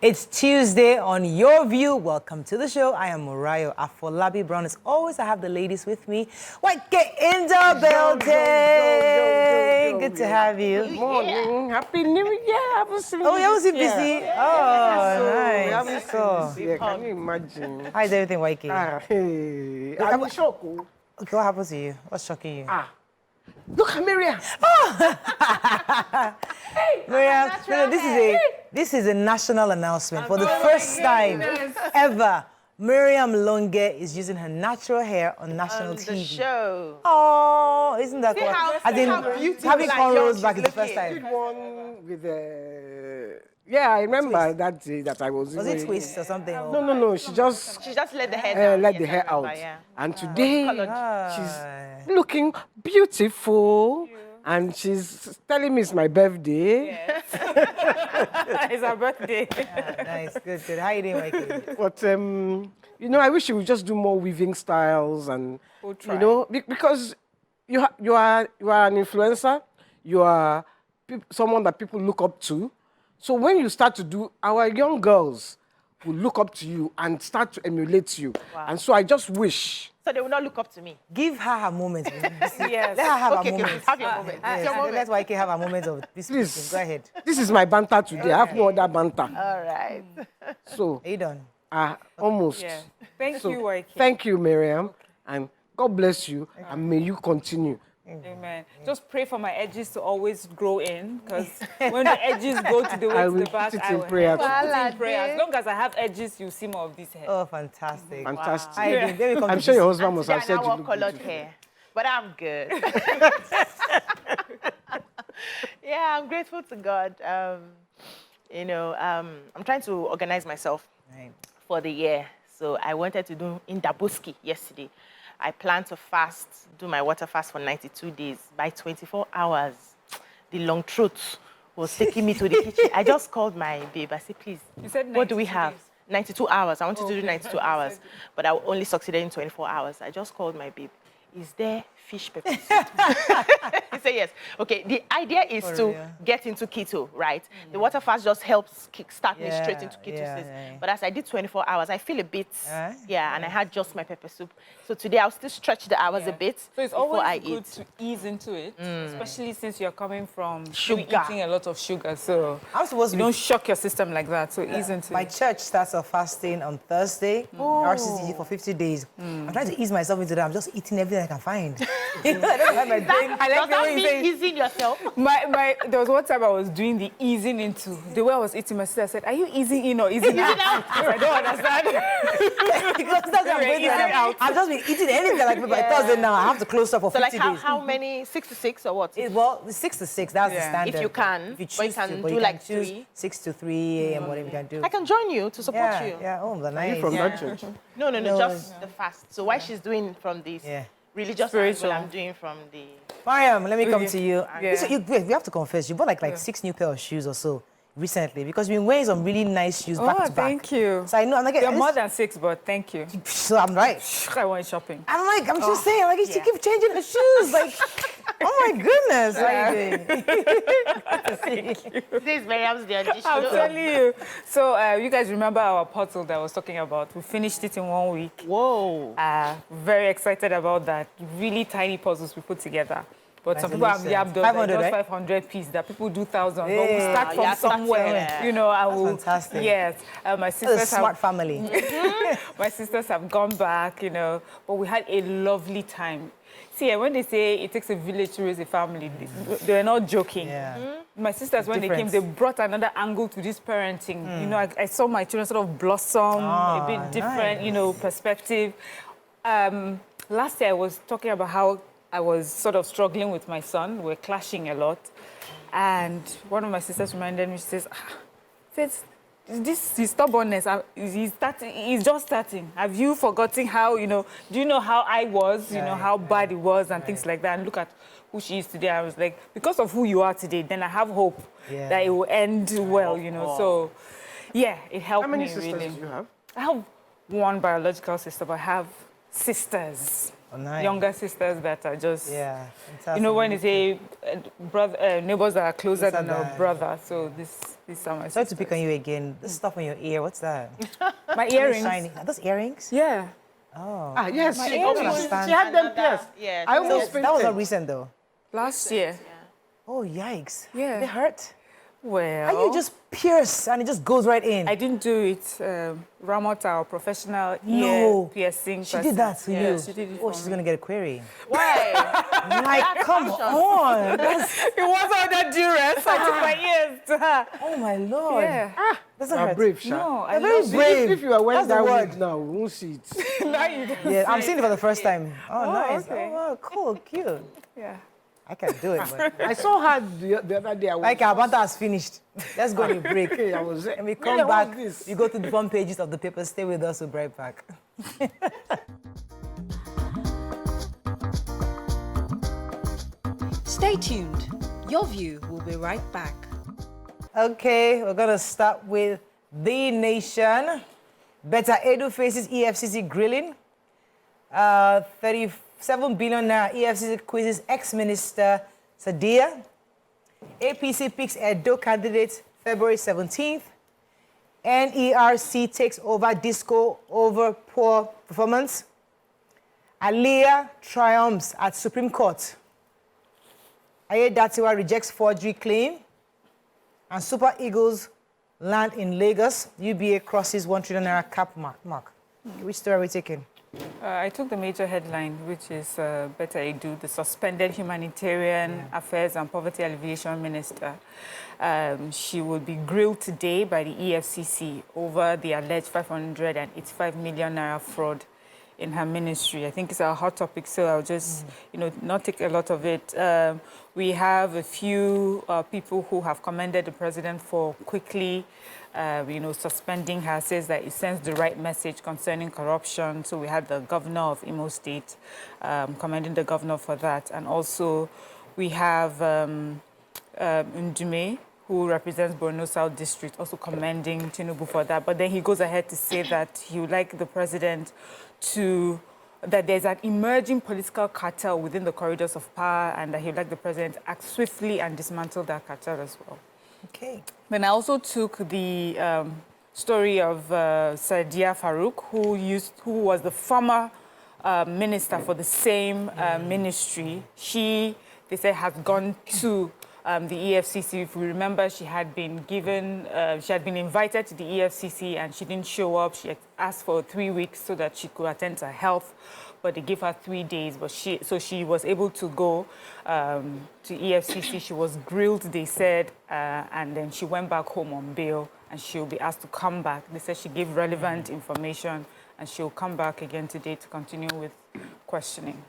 It's Tuesday on Your View. Welcome to the show. I am Morayo. Afolabi Brown. As always, I have the ladies with me. Get in the building. Good to have you. Good morning. Happy New Year. I haven't seen you. Oh, you was busy. Oh, nice. Can you imagine? How is everything, YK? Hey. I'm shocked. Okay, what happened to you? What's shocking you? Look at Miriam. Miriam, this is a national announcement. For the first time ever, Miriam Longe is using her natural hair on national TV. The show. Oh, isn't that cool? I didn't having cornrows back is the first I time. did one with yeah, I remember that day that I was. Was it twist or something? No. She just let the hair down. let the hair out. Yeah. And today she's looking beautiful. And she's telling me it's my birthday. Yes. It's her birthday. Nice, good. How are you doing, YK? But I wish you would just do more weaving styles and We'll try. Because you are an influencer, you are someone that people look up to. So when you start to do, our young girls will look up to you and start to emulate you. Wow. And so I just wish. So they will not look up to me. Give her her moment. Yes. Let her have Okay, a moment. have your moment. Let YK have a moment of this. Please. Go ahead. This is my banter today. I have no other banter. All right. So, Are you done? almost. Yeah. Thank So, you, YK. thank you, Miriam. And God bless you. And may you continue. Amen. Just pray for my edges to always grow in, because when the edges go to the way I to will the back, put it I in will prayer. put it in prayer. As long as I have edges, you see more of this hair. Oh, fantastic. Fantastic. How you doing? Then we come I'm to sure this. your husband must have Today said I you wore look colored beautiful. hair, but I'm good. Yeah, I'm grateful to God. I'm trying to organize myself Right. for the year. So I wanted to do Indabuski yesterday. I plan to do my water fast for 92 days. By 24 hours, the long truth was taking me to the kitchen. I just called my babe. I said, please, You said what do we 92 have? days. 92 hours. I wanted to do Okay. 92 hours, but I only succeeded in 24 hours. I just called my babe. Is there fish pepper soup? He said yes. Okay, the idea is For to real. get into keto, right? The water fast just helps kickstart me Yeah, straight into ketosis. yeah. But as I did 24 hours, I feel a bit, Yeah. and I had just my pepper soup. So today I'll still stretch the hours a bit So it's before I always good eat. to ease into it, especially since you're coming from Sugar. eating a lot of sugar. So I'm supposed you to be don't shock your system like that. So ease into My it. church starts off fasting on Thursday, RCCG for 50 days. I'm trying to ease myself into that. I'm just eating everything I can find. I don't have my brain. I like Does the that way you mean say easing yourself? there was one time I was doing the easing into. The way I was eating, my sister said, "Are you easing in or easing out?" I don't understand. Because that's what I'm going Eating through. out. I've just been eating anything like by Thursday now. I have to close up for So 50 like days. how many? 6 to 6 or what? Well, 6 to 6, that's the Yeah. standard. If you can, If you but you choose can to, do but you like can choose 3. 6 to 3 a.m., whatever you can do. I can join you to support you. Yeah, oh, the nice. From that church. No, No. just the fast. So while she's doing from this religious Spiritual. angle, I'm doing from the... Mariam, let me come to you. Yeah. Wait, we have to confess, you bought like 6 new pair of shoes or so recently because you've been wearing some really nice shoes back to back. Thank you. So I know, I'm like, You're more than 6, but thank you. so I'm right. I went shopping. I'm just saying, like, she keeps changing the shoes. Like, oh my goodness. How are you doing? This is Miriam's the I'm audition. telling you. So you guys remember our portal that I was talking about? We finished it in 1 week. Whoa. Very excited about that. Really tiny puzzles we put together. But some people have Congratulations. yabbed us 500, just right? 500 pieces, that people do thousands. But we Yeah. start from Yeah, start somewhere, somewhere. you know. I will, fantastic. Yes. My That's a sisters smart have, family. my sisters have gone back, you know. But we had a lovely time. See, when they say it takes a village to raise a family, they're not joking. Yeah. My sisters, when they Difference. came, they brought another angle to this parenting. You know, I saw my children sort of blossom, a bit different, you know, perspective. Last year, I was talking about how I was sort of struggling with my son. We're clashing a lot. And one of my sisters reminded me, she says, this his stubbornness, he's just starting. Have you forgotten how, you know, do you know how I was, you know, how bad it was and things like that? And look at who she is today. I was like, because of who you are today, then I have hope that it will end well, you know. So, yeah, it helped me How many really. sisters do you have? I have one biological sister, but I have sisters. younger sisters that are just, fantastic. you know, when you say brother, neighbors that are closer than a than- brother. So these are my Sorry sisters. to pick on you again. This stuff on your ear, what's that? My earrings. Shiny. Are those earrings? Yeah. Oh. Yes, My she earrings. had them pierced. Yeah. I So almost that was not fainted. recent though. Last year. Oh, yikes. Yeah. They hurt? Well. How you just pierce and it just goes right in? I didn't do it. Ramota, our professional No. ear piercing She person. did that to Yeah, you? she did it Oh, for she's me. going to get a query. Why? Like, come on. That's, It was under duress. I took my ears to her. oh, my Lord. Yeah. Doesn't You are hurt. brave, Sha. No, I You're very love brave. If you are wearing That's the that word. wig now, we won't see it. it. Now you can Yeah, I'm see seeing it for the first time. Oh, nice. okay. Oh, wow, cool, cute. Yeah. I can do it, but... I saw her the other day. I was Like, our banter has finished. Let's go on a break. okay, I was And we "Really, come what's back, this?" you go to the front pages of the paper, stay with us, we'll be right back. Stay tuned. Your View will be right back. Okay, we're gonna start with The Nation. Betta Edu faces EFCC grilling. 37 billion naira EFCC quizzes ex-minister Sadia. APC picks Edo candidate February 17th. NERC takes over disco over poor performance. Aliyah triumphs at Supreme Court. Ayedatiwa rejects forgery claim. And Super Eagles land in Lagos. UBA crosses 1 trillion naira cap mark. Which story are we taking? I took the major headline, which is Betta Edu, the suspended Humanitarian Affairs and Poverty Alleviation Minister. She will be grilled today by the EFCC over the alleged 585 million naira fraud in her ministry. I think it's a hot topic, so I'll just, not take a lot of it. We have a few people who have commended the president for quickly, suspending her, says that it sends the right message concerning corruption. So we had the governor of Imo State commending the governor for that. And also we have Ndume, who represents Borno South District, also commending Tinubu for that. But then he goes ahead to say that he would like the president that there's an emerging political cartel within the corridors of power and that he would like the president to act swiftly and dismantle that cartel as well. Okay. Then I also took the story of Sadia Farouk, who was the former minister for the same ministry. They say, has gone to the EFCC. If we remember, she had been invited to the EFCC and she didn't show up. She had asked for 3 weeks so that she could attend to her health, but they gave her 3 days. But she was able to go to EFCC. She was grilled, they said, and then she went back home on bail and she'll be asked to come back. They said she gave relevant information and she'll come back again today to continue with questioning.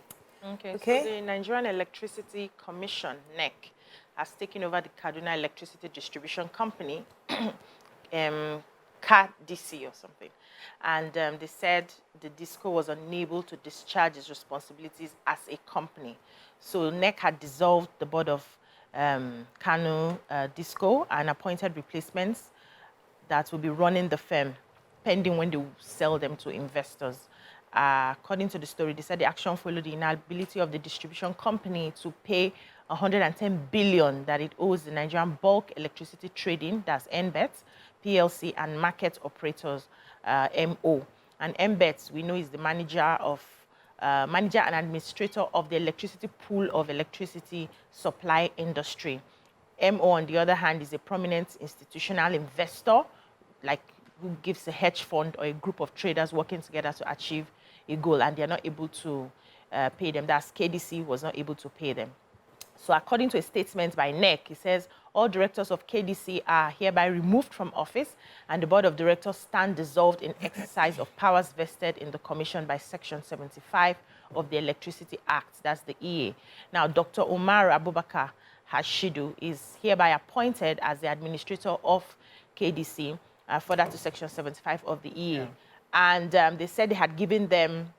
Okay. So the Nigerian Electricity Commission, NEC, has taken over the Kaduna Electricity Distribution Company, KDC or something. And they said the DISCO was unable to discharge its responsibilities as a company. So NEC had dissolved the board of Kano DISCO and appointed replacements that will be running the firm, pending when they sell them to investors. According to the story, they said the action followed the inability of the distribution company to pay 110 billion that it owes the Nigerian Bulk Electricity Trading, that's NBET, PLC, and Market Operators, MO. And NBET, we know, is the manager and administrator of the electricity pool of electricity supply industry. MO, on the other hand, is a prominent institutional investor, like who gives a hedge fund or a group of traders working together to achieve a goal, and they're not able to pay them. That's KDC was not able to pay them. So according to a statement by NEC, it says all directors of KDC are hereby removed from office and the board of directors stand dissolved in exercise of powers vested in the commission by Section 75 of the Electricity Act, that's the EA. Now, Dr. Umar Abubakar Hashidu is hereby appointed as the administrator of KDC, further to Section 75 of the EA. Yeah. And they said they had given them,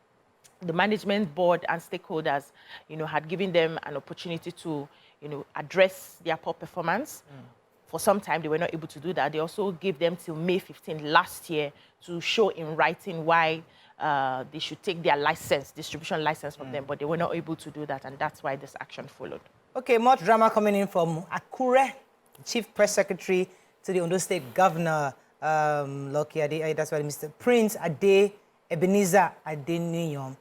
the management board and stakeholders, had given them an opportunity to, address their poor performance. For some time, they were not able to do that. They also gave them till May 15 last year to show in writing why they should take their distribution license from them, but they were not able to do that, and that's why this action followed. Okay, more drama coming in from Akure, Chief Press Secretary to the Ondo State Governor, Lucky Ade, that's why Mr. Prince Ade Ebenezer Adeniyon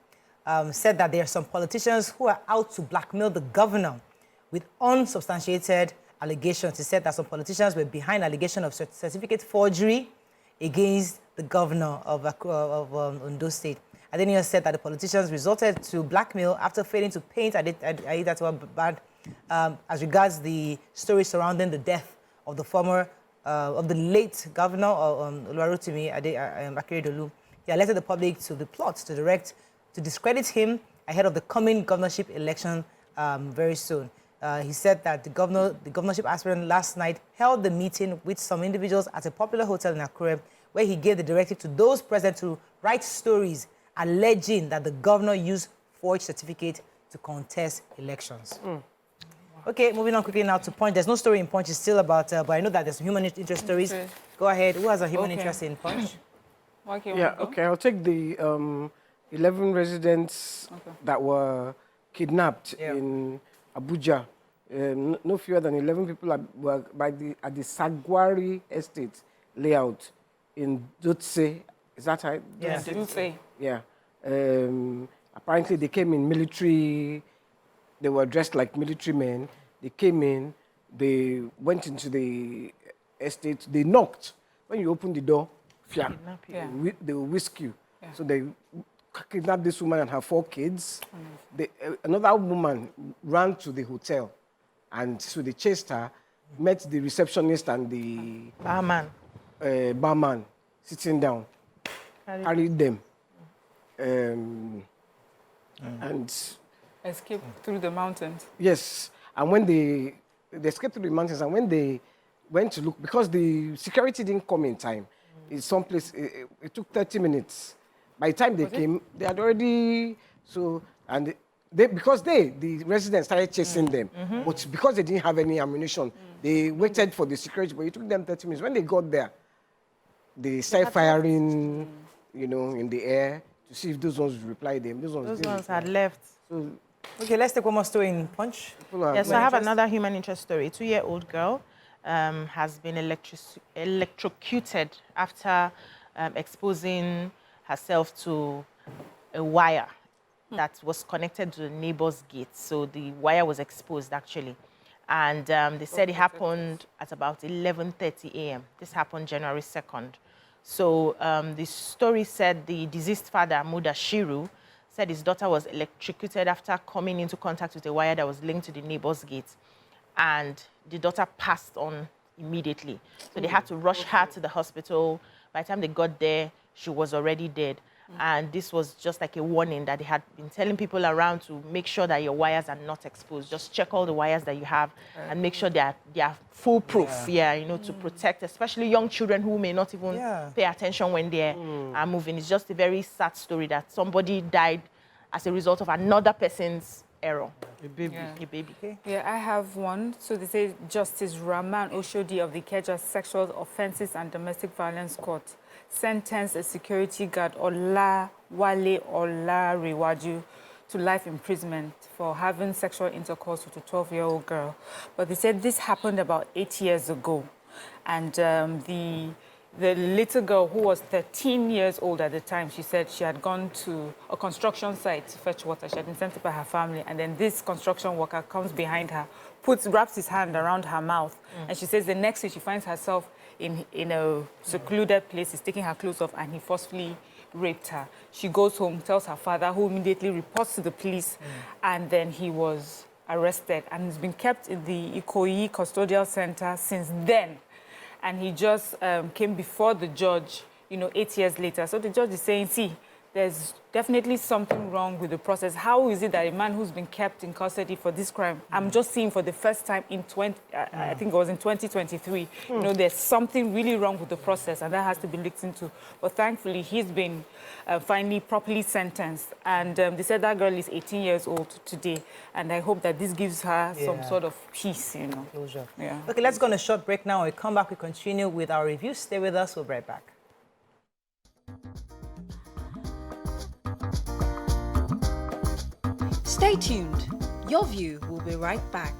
said that there are some politicians who are out to blackmail the governor with unsubstantiated allegations. He said that some politicians were behind allegation of certificate forgery against the governor of Ondo State. Adeniyon said that the politicians resorted to blackmail after failing to paint Aiyedatiwa bad as regards the story surrounding the death of the late governor Oluwarotimi Akeredolu. He alerted the public to the plot to discredit him ahead of the coming governorship election very soon. He said that the governorship aspirant last night held the meeting with some individuals at a popular hotel in Akure, where he gave the directive to those present to write stories alleging that the governor used forged certificate to contest elections. Okay, moving on quickly now to Punch. There's no story in Punch. It's still about, but I know that there's human interest stories. Okay. Go ahead. Who has a human interest in Punch? Okay, I'll take the 11 residents that were kidnapped in Abuja. No fewer than 11 people were at the Sagwari Estate layout in Dutse. Is that right? Yeah. Dutse. Yeah. Apparently, they came in military. They were dressed like military men. They came in. They went into the estate. They knocked. When you open the door, they will whisk you. Yeah. So they kidnapped this woman and her 4 kids. Another woman ran to the hotel, and so they chased her, met the receptionist and the barman sitting down, carried them, and escaped through the mountains. Yes, and when they escaped through the mountains, and when they went to look, because the security didn't come in time, in some place it took 30 minutes. By the time they came, they had already because the residents started chasing them, but because they didn't have any ammunition, they waited for the security. But it took them 30 minutes. When they got there, they started firing, in the air to see if those ones would reply them. Those ones had left. So, Okay, let's take one more story in Punch. Yes, so I have another human interest story. A 2-year-old girl has been electrocuted after exposing herself to a wire that was connected to the neighbor's gate. So the wire was exposed, actually. And they said it happened at about 11:30 a.m. This happened January 2nd. So the story said the deceased father, Mudashiru, said his daughter was electrocuted after coming into contact with a wire that was linked to the neighbor's gate. And the daughter passed on immediately. So they had to rush her to the hospital. By the time they got there, she was already dead. And this was just like a warning that they had been telling people around to make sure that your wires are not exposed. Just check all the wires that you have and make sure they are foolproof, to protect, especially young children who may not even pay attention when they are moving. It's just a very sad story that somebody died as a result of another person's error. a baby. A baby. Yeah, I have one. So they say Justice Rahman Oshodi of the Ikeja Sexual Offences and Domestic Violence Court sentenced a security guard, Olawale Olarewaju, to life imprisonment for having sexual intercourse with a 12-year-old girl. But they said this happened about 8 years ago. And the little girl, who was 13 years old at the time, she said she had gone to a construction site to fetch water. She had been sent by her family. And then this construction worker comes behind her, wraps his hand around her mouth. And she says the next thing she finds herself in a secluded place, he's taking her clothes off, and he forcefully raped her. She goes home, tells her father, who immediately reports to the police, and then he was arrested. And he's been kept in the Ikoyi Custodial Center since then. And he just came before the judge, 8 years later. So the judge is saying, see, there's definitely something wrong with the process. How is it that a man who's been kept in custody for this crime, I'm just seeing for the first time in I think it was in 2023, there's something really wrong with the process, and that has to be looked into. But thankfully, he's been finally properly sentenced. And they said that girl is 18 years old today, and I hope that this gives her some sort of peace, Closure. Yeah. Okay, let's go on a short break now. When we come back, we continue with our review. Stay with us. We'll be right back. Stay tuned. Your View will be right back.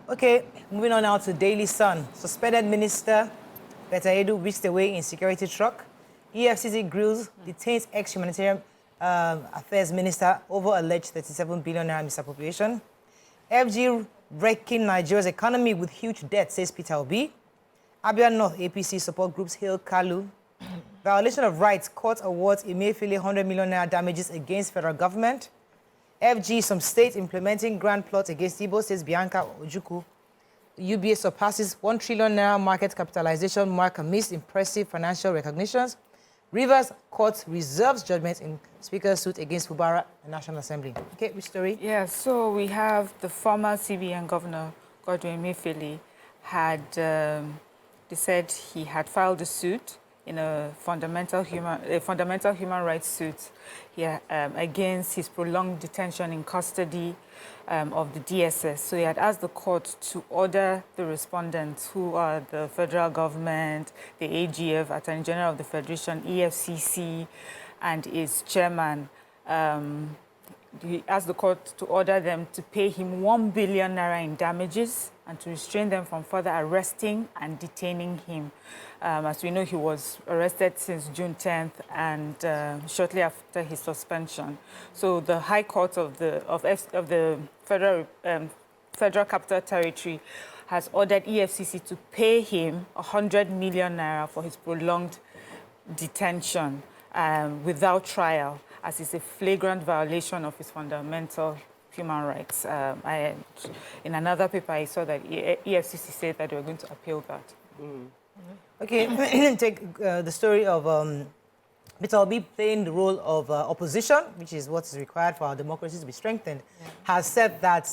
Okay, moving on now to Daily Sun. Suspended Minister Betta Edu whisked away in security truck. EFCC grills detains ex-humanitarian affairs minister over alleged 37 billion naira misappropriation. FG wrecking Nigeria's economy with huge debt, says Peter Obi. Abia North APC support groups hail Kalu. Violation of rights, court awards Emefiele 100 million naira damages against federal government. FG, some states implementing grand plots against Igbo, says Bianca Ojukwu. UBA surpasses 1 trillion naira market capitalization mark amidst impressive financial recognitions. Rivers Court reserves judgment in Speaker's suit against Fubara and National Assembly. Okay, which story? Yeah, so we have the former CBN governor, Godwin Emefiele, they said he had filed a suit in a fundamental human rights suit against his prolonged detention in custody of the DSS. So he had asked the court to order the respondents, who are the federal government, the AGF, Attorney General of the Federation, EFCC, and its chairman. He asked the court to order them to pay him 1 billion naira in damages and to restrain them from further arresting and detaining him. As we know, he was arrested since June 10th and shortly after his suspension. So the High Court of the Federal Capital Territory has ordered EFCC to pay him 100 million naira for his prolonged detention without trial, as it's a flagrant violation of his fundamental human rights. In another paper, I saw that EFCC said that they were going to appeal that. Okay, take the story of Peter Obi playing the role of opposition, which is what is required for our democracy to be strengthened, has said that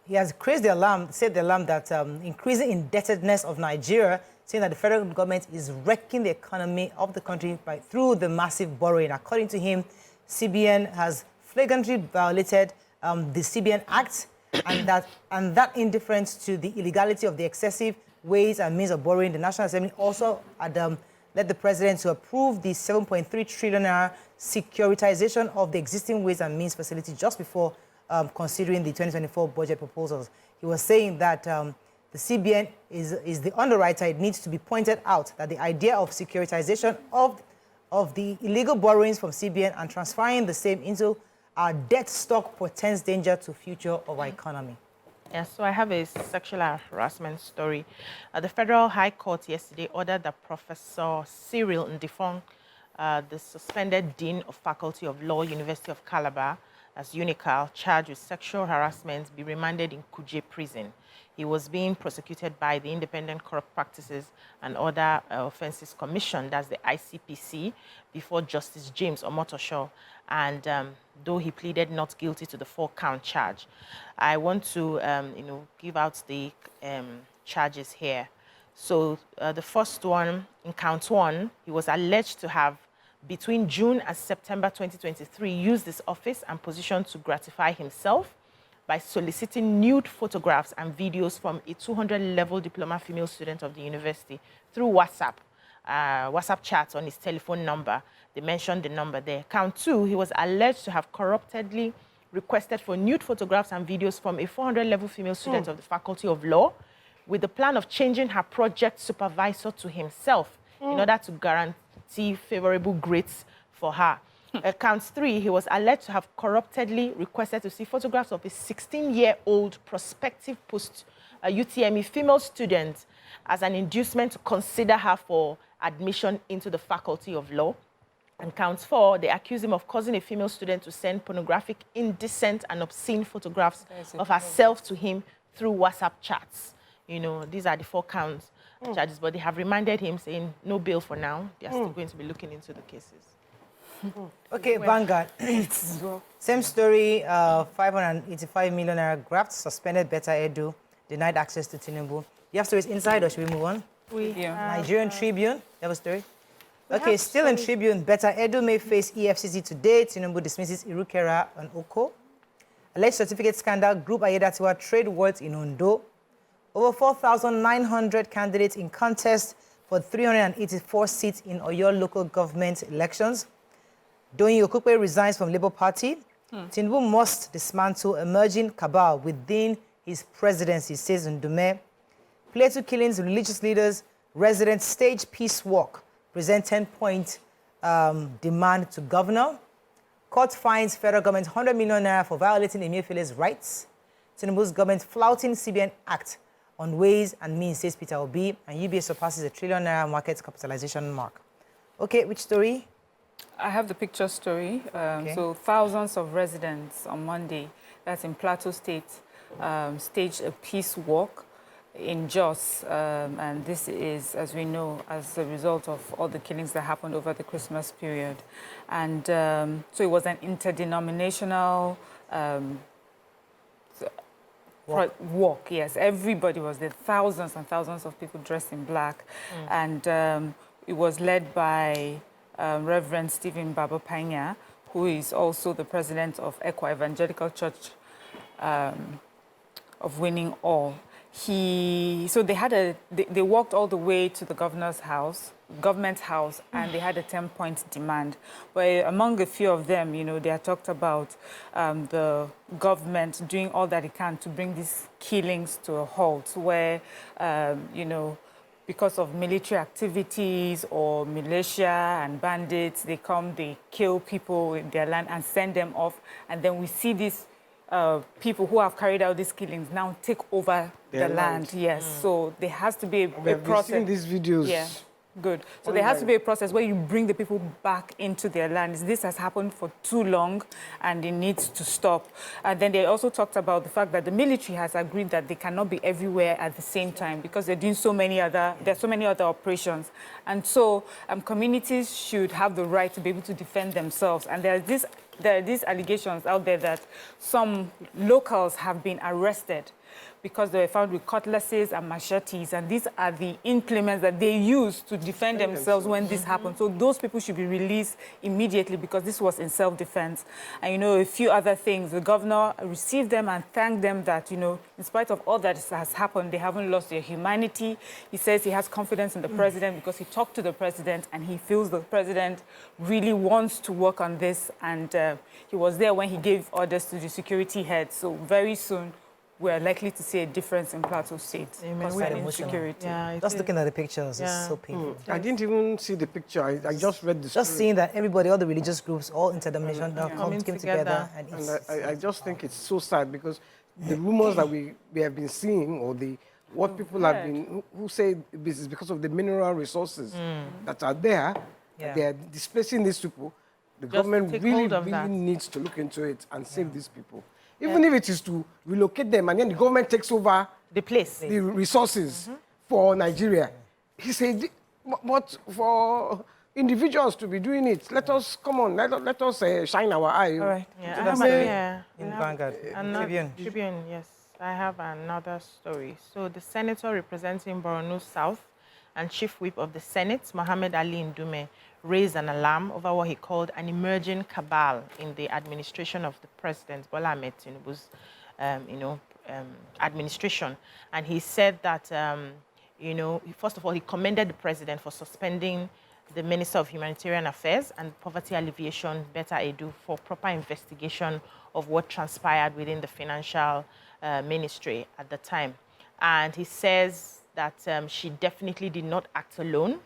he has raised the alarm, said the alarm that increasing indebtedness of Nigeria, saying that the federal government is wrecking the economy of the country through the massive borrowing. According to him, CBN has flagrantly violated the CBN Act, and that indifference to the illegality of the excessive ways and means of borrowing. The National Assembly also had led the president to approve the 7.3 trillion naira securitization of the existing ways and means facility just before considering the 2024 budget proposals. He was saying that the CBN is the underwriter. It needs to be pointed out that the idea of securitization of the illegal borrowings from CBN and transferring the same into our debt stock portends danger to the future of our economy. Yeah, so I have a sexual harassment story. The Federal High Court yesterday ordered that Professor Cyril Ndifong, the suspended Dean of Faculty of Law, University of Calabar, as UNICAL, charged with sexual harassment, be remanded in Kuje prison. He was being prosecuted by the Independent Corrupt Practices and Other Offences Commission, that's the ICPC, before Justice James Omotosho. And though he pleaded not guilty to the 4-count charge, I want to, give out the charges here. So the first one, in count 1, he was alleged to have, between June and September 2023, used his office and position to gratify himself by soliciting nude photographs and videos from a 200-level diploma female student of the university through WhatsApp chats on his telephone number. They mentioned the number there. Count 2, he was alleged to have corruptedly requested for nude photographs and videos from a 400-level female student of the Faculty of Law with the plan of changing her project supervisor to himself in order to guarantee favorable grades for her. Count 3, he was alleged to have corruptedly requested to see photographs of a 16-year-old prospective post-UTME female student as an inducement to consider her for admission into the Faculty of Law. And count 4, they accuse him of causing a female student to send pornographic, indecent, and obscene photographs of herself to him through WhatsApp chats. You know, these are the 4 counts charges, but they have reminded him, saying no bail for now. They are still going to be looking into the cases. Okay, Vanguard. Same story, 585 million naira graft, suspended Betta Edu, denied access to Tinubu. You have stories inside, or should we move on? Nigerian Tribune, you have a story? Okay, still in Tribune, Betta Edu may face EFCC today. Tinubu dismisses Irukera and Oko. Alleged certificate scandal, Group Ayedatiwa trade wars in Ondo. Over 4,900 candidates in contest for 384 seats in Oyo local government elections. Doyin Okupe resigns from Labour Party. Tinubu must dismantle emerging cabal within his presidency, says Ndume. Plateau killings, religious leaders, residents stage peace walk, present 10-point demand to governor. Court finds federal government 100 million naira for violating Emefiele's rights. Tinubu's government flouting CBN Act on ways and means, says Peter Obi, and UBA surpasses a $1 trillion market capitalization mark. Okay, which story? I have the picture story. So thousands of residents on Monday, that's in Plateau State, staged a peace walk in Jos. And this is, as we know, as a result of all the killings that happened over the Christmas period. And so it was an interdenominational walk, yes. Everybody was there, thousands and thousands of people dressed in black. And it was led by Reverend Stephen Baba Panya, who is also the president of Ekwa Evangelical Church of Winning All. So they walked all the way to the government house, and they had a 10-point demand. But among a few of them, they had talked about the government doing all that it can to bring these killings to a halt, where, because of military activities or militia and bandits, they kill people in their land and send them off. And then we see these people who have carried out these killings now take over the land. Yes, so there has to be a process. We've seen these videos. Yeah, good. So there has to be a process where you bring the people back into their lands. This has happened for too long, and it needs to stop. And then they also talked about the fact that the military has agreed that they cannot be everywhere at the same time because they're doing there's so many other operations. And so communities should have the right to be able to defend themselves. And there are these allegations out there that some locals have been arrested because they were found with cutlasses and machetes, and these are the implements that they use to defend themselves when this happens. So those people should be released immediately because this was in self-defense. And, a few other things. The governor received them and thanked them that, in spite of all that has happened, they haven't lost their humanity. He says he has confidence in the president because he talked to the president and he feels the president really wants to work on this. And he was there when he gave orders to the security head. So very soon, we're likely to see a difference in Plateau State concerning security. Yeah, just looking at the pictures, it's so painful. I didn't even see the picture. I just read the story. Just seeing that everybody, all the religious groups, all interdenominational came together. And I just think it's so sad because the rumors that we have been seeing, or what people have been, who say this is because of the mineral resources that are there, they are displacing these people. The government really needs to look into it and save these people. Even if it is to relocate them and then the government takes over the place, the resources for Nigeria. He said, but for individuals to be doing it, let us, come on, let us shine our eye. All right. In Vanguard. Tribune, yes. I have another story. So the senator representing Borno South and Chief Whip of the Senate, Mohammed Ali Ndume, raised an alarm over what he called an emerging cabal in the administration of the president, Bola Tinubu's, administration. And he said that, first of all, he commended the president for suspending the Minister of Humanitarian Affairs and Poverty Alleviation, Betta Edu, for proper investigation of what transpired within the financial ministry at the time. And he says that she definitely did not act alone,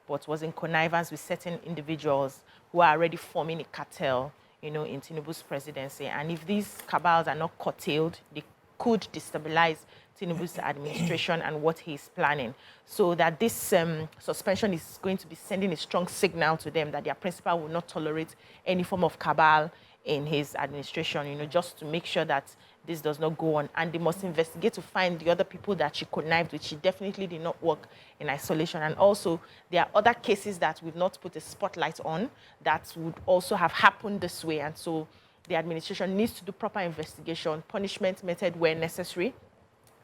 but was in connivance with certain individuals who are already forming a cartel, in Tinubu's presidency. And if these cabals are not curtailed, they could destabilize Tinubu's administration and what he's planning. So that this suspension is going to be sending a strong signal to them that their principal will not tolerate any form of cabal in his administration, just to make sure that this does not go on. And they must investigate to find the other people that she connived with. She definitely did not work in isolation. And also, there are other cases that we've not put a spotlight on that would also have happened this way. And so the administration needs to do proper investigation, punishment method where necessary,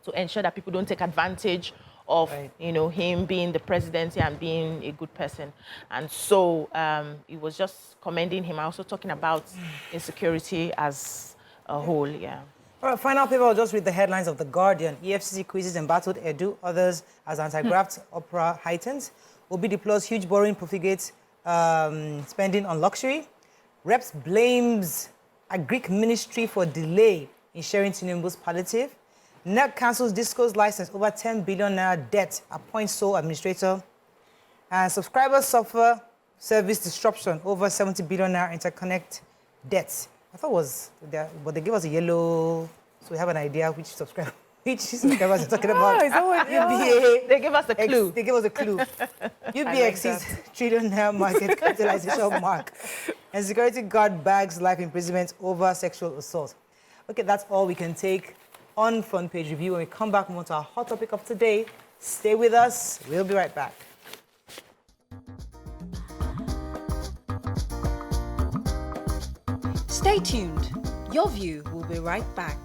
to ensure that people don't take advantage of, you know, him being the presidency and being a good person. And so it was just commending him. Also talking about insecurity as a whole, yeah. All right, final paper, I'll just read the headlines of The Guardian. EFCC quizzes embattled Edu, others as anti-graft opera heightens. Obi deploys huge borrowing profligates spending on luxury. Reps blames a Greek ministry for delay in sharing Tinubu's palliative. NEC cancels Disco's license over 10 billion naira debt, appoints sole administrator. And subscribers suffer service disruption over 70 billion naira interconnect debts. I thought it was there, but they gave us a yellow, so we have an idea which subscribers are talking about. UBA, they gave us a clue. They gave us a clue. UBA exceeds trillion naira market capitalization mark. And security guard bags life imprisonment over sexual assault. Okay, that's all we can take on Front Page Review. When we come back, more to our hot topic of today. Stay with us. We'll be right back. Stay tuned. Your View will be right back.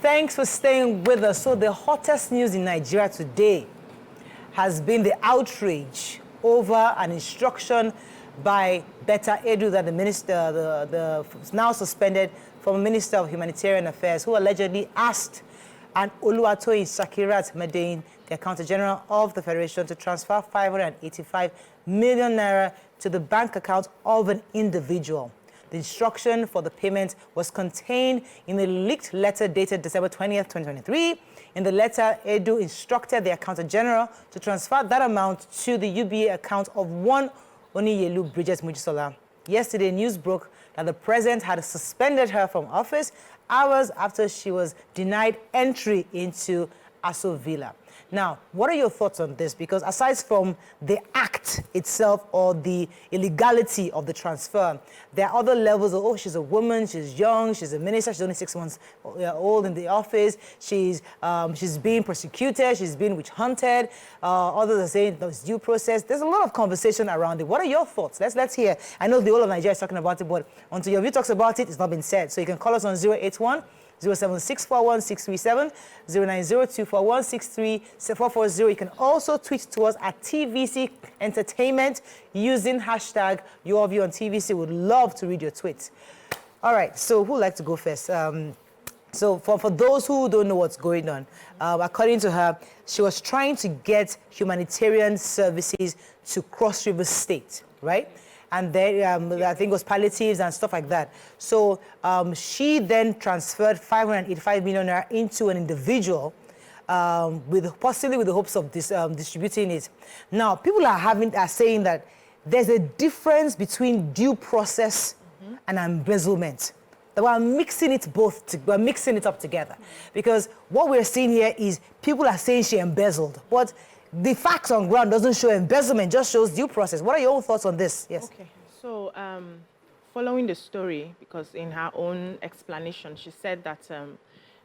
Thanks for staying with us. So the hottest news in Nigeria today has been the outrage over an instruction by Betta Edu that the minister, the now suspended former Minister of Humanitarian Affairs, who allegedly asked an Oluwatoyin Sakirat Medein, the Accountant General of the Federation, to transfer 585 million naira to the bank account of an individual. The instruction for the payment was contained in a leaked letter dated December 20th, 2023. In the letter, Edu instructed the Accountant General to transfer that amount to the UBA account of one Oniyelu Bridget Mujisola. Yesterday, news broke that the president had suspended her from office hours after she was denied entry into Aso Villa. Now, what are your thoughts on this? Because aside from the act itself or the illegality of the transfer, there are other levels of, oh, she's a woman, she's young, she's a minister, she's only 6 months old in the office, she's being persecuted, she's being witch hunted, others are saying there's due process. There's a lot of conversation around it. What are your thoughts? Let's hear. I know the whole of Nigeria is talking about it, but until your view talks about it, it's not been said. So you can call us on 081 07641 09024163440. You can also tweet to us at TVC Entertainment using hashtag YourView on TVC. Would love to read your tweets. All right, so who'd like to go first? So for those who don't know what's going on, according to her, she was trying to get humanitarian services to Cross River State, right? And then I think it was palliatives and stuff like that. So she then transferred 585 million naira into an individual, possibly with the hopes of distributing it. Now, people are saying that there's a difference between due process and embezzlement. That we're mixing it up together, because what we're seeing here is people are saying she embezzled, but the facts on ground doesn't show embezzlement, just shows due process. What are your own thoughts on this? Yes. Okay. So, following the story, because in her own explanation, she said that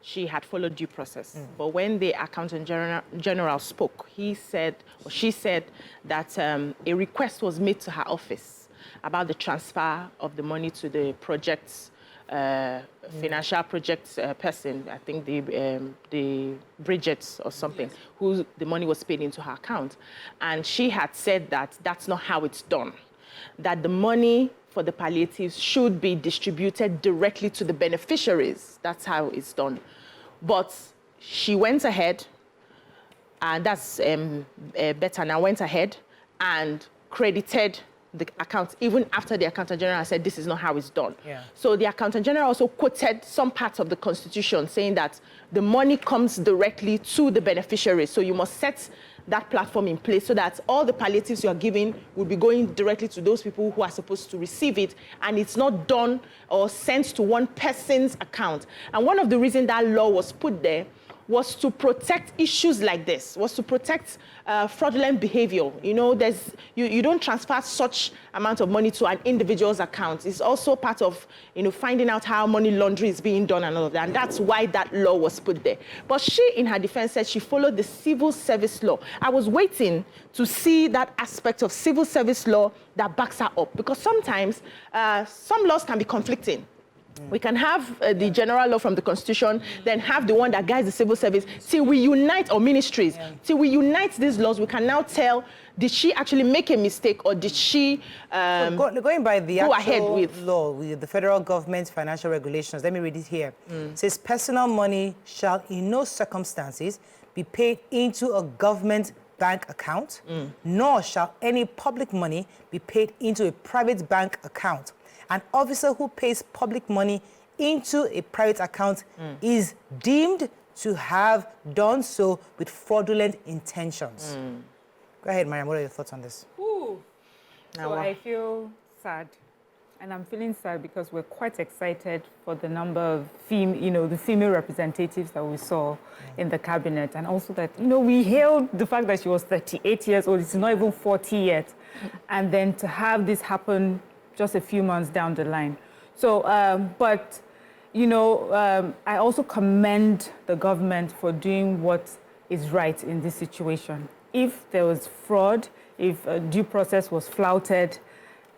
she had followed due process. But when the Accountant General spoke, she said that a request was made to her office about the transfer of the money to the project's financial project person, I think the Bridget or something, who the money was paid into her account. And she had said that that's not how it's done, that the money for the palliatives should be distributed directly to the beneficiaries. That's how it's done. But she went ahead, and that's Betta now went ahead and credited the account, even after the Accountant General said this is not how it's done. Yeah. So the Accountant General also quoted some parts of the Constitution saying that the money comes directly to the beneficiaries. So you must set that platform in place so that all the palliatives you are giving will be going directly to those people who are supposed to receive it, and it's not done or sent to one person's account. And one of the reasons that law was put there was to protect issues like this, was to protect fraudulent behavior. You know, you don't transfer such amount of money to an individual's account. It's also part of, you know, finding out how money laundering is being done and all of that. And that's why that law was put there. But she, in her defense, said she followed the civil service law. I was waiting to see that aspect of civil service law that backs her up, because sometimes some laws can be conflicting. We can have the general law from the Constitution, then have the one that guides the civil service. Till we unite our ministries, till we unite these laws, we can now tell, did she actually make a mistake, or did she going by the go actual ahead with law, with the federal government's financial regulations, let me read it here. It says, personal money shall in no circumstances be paid into a government bank account, nor shall any public money be paid into a private bank account. An officer who pays public money into a private account is deemed to have done so with fraudulent intentions. Go ahead, Mariam. What are your thoughts on this? Ooh. So I feel sad. And I'm feeling sad because we're quite excited for the number of the female representatives that we saw in the cabinet. And also that, we hailed the fact that she was 38 years old. It's not even 40 yet. And then to have this happen just a few months down the line. So, I also commend the government for doing what is right in this situation. If there was fraud, if due process was flouted,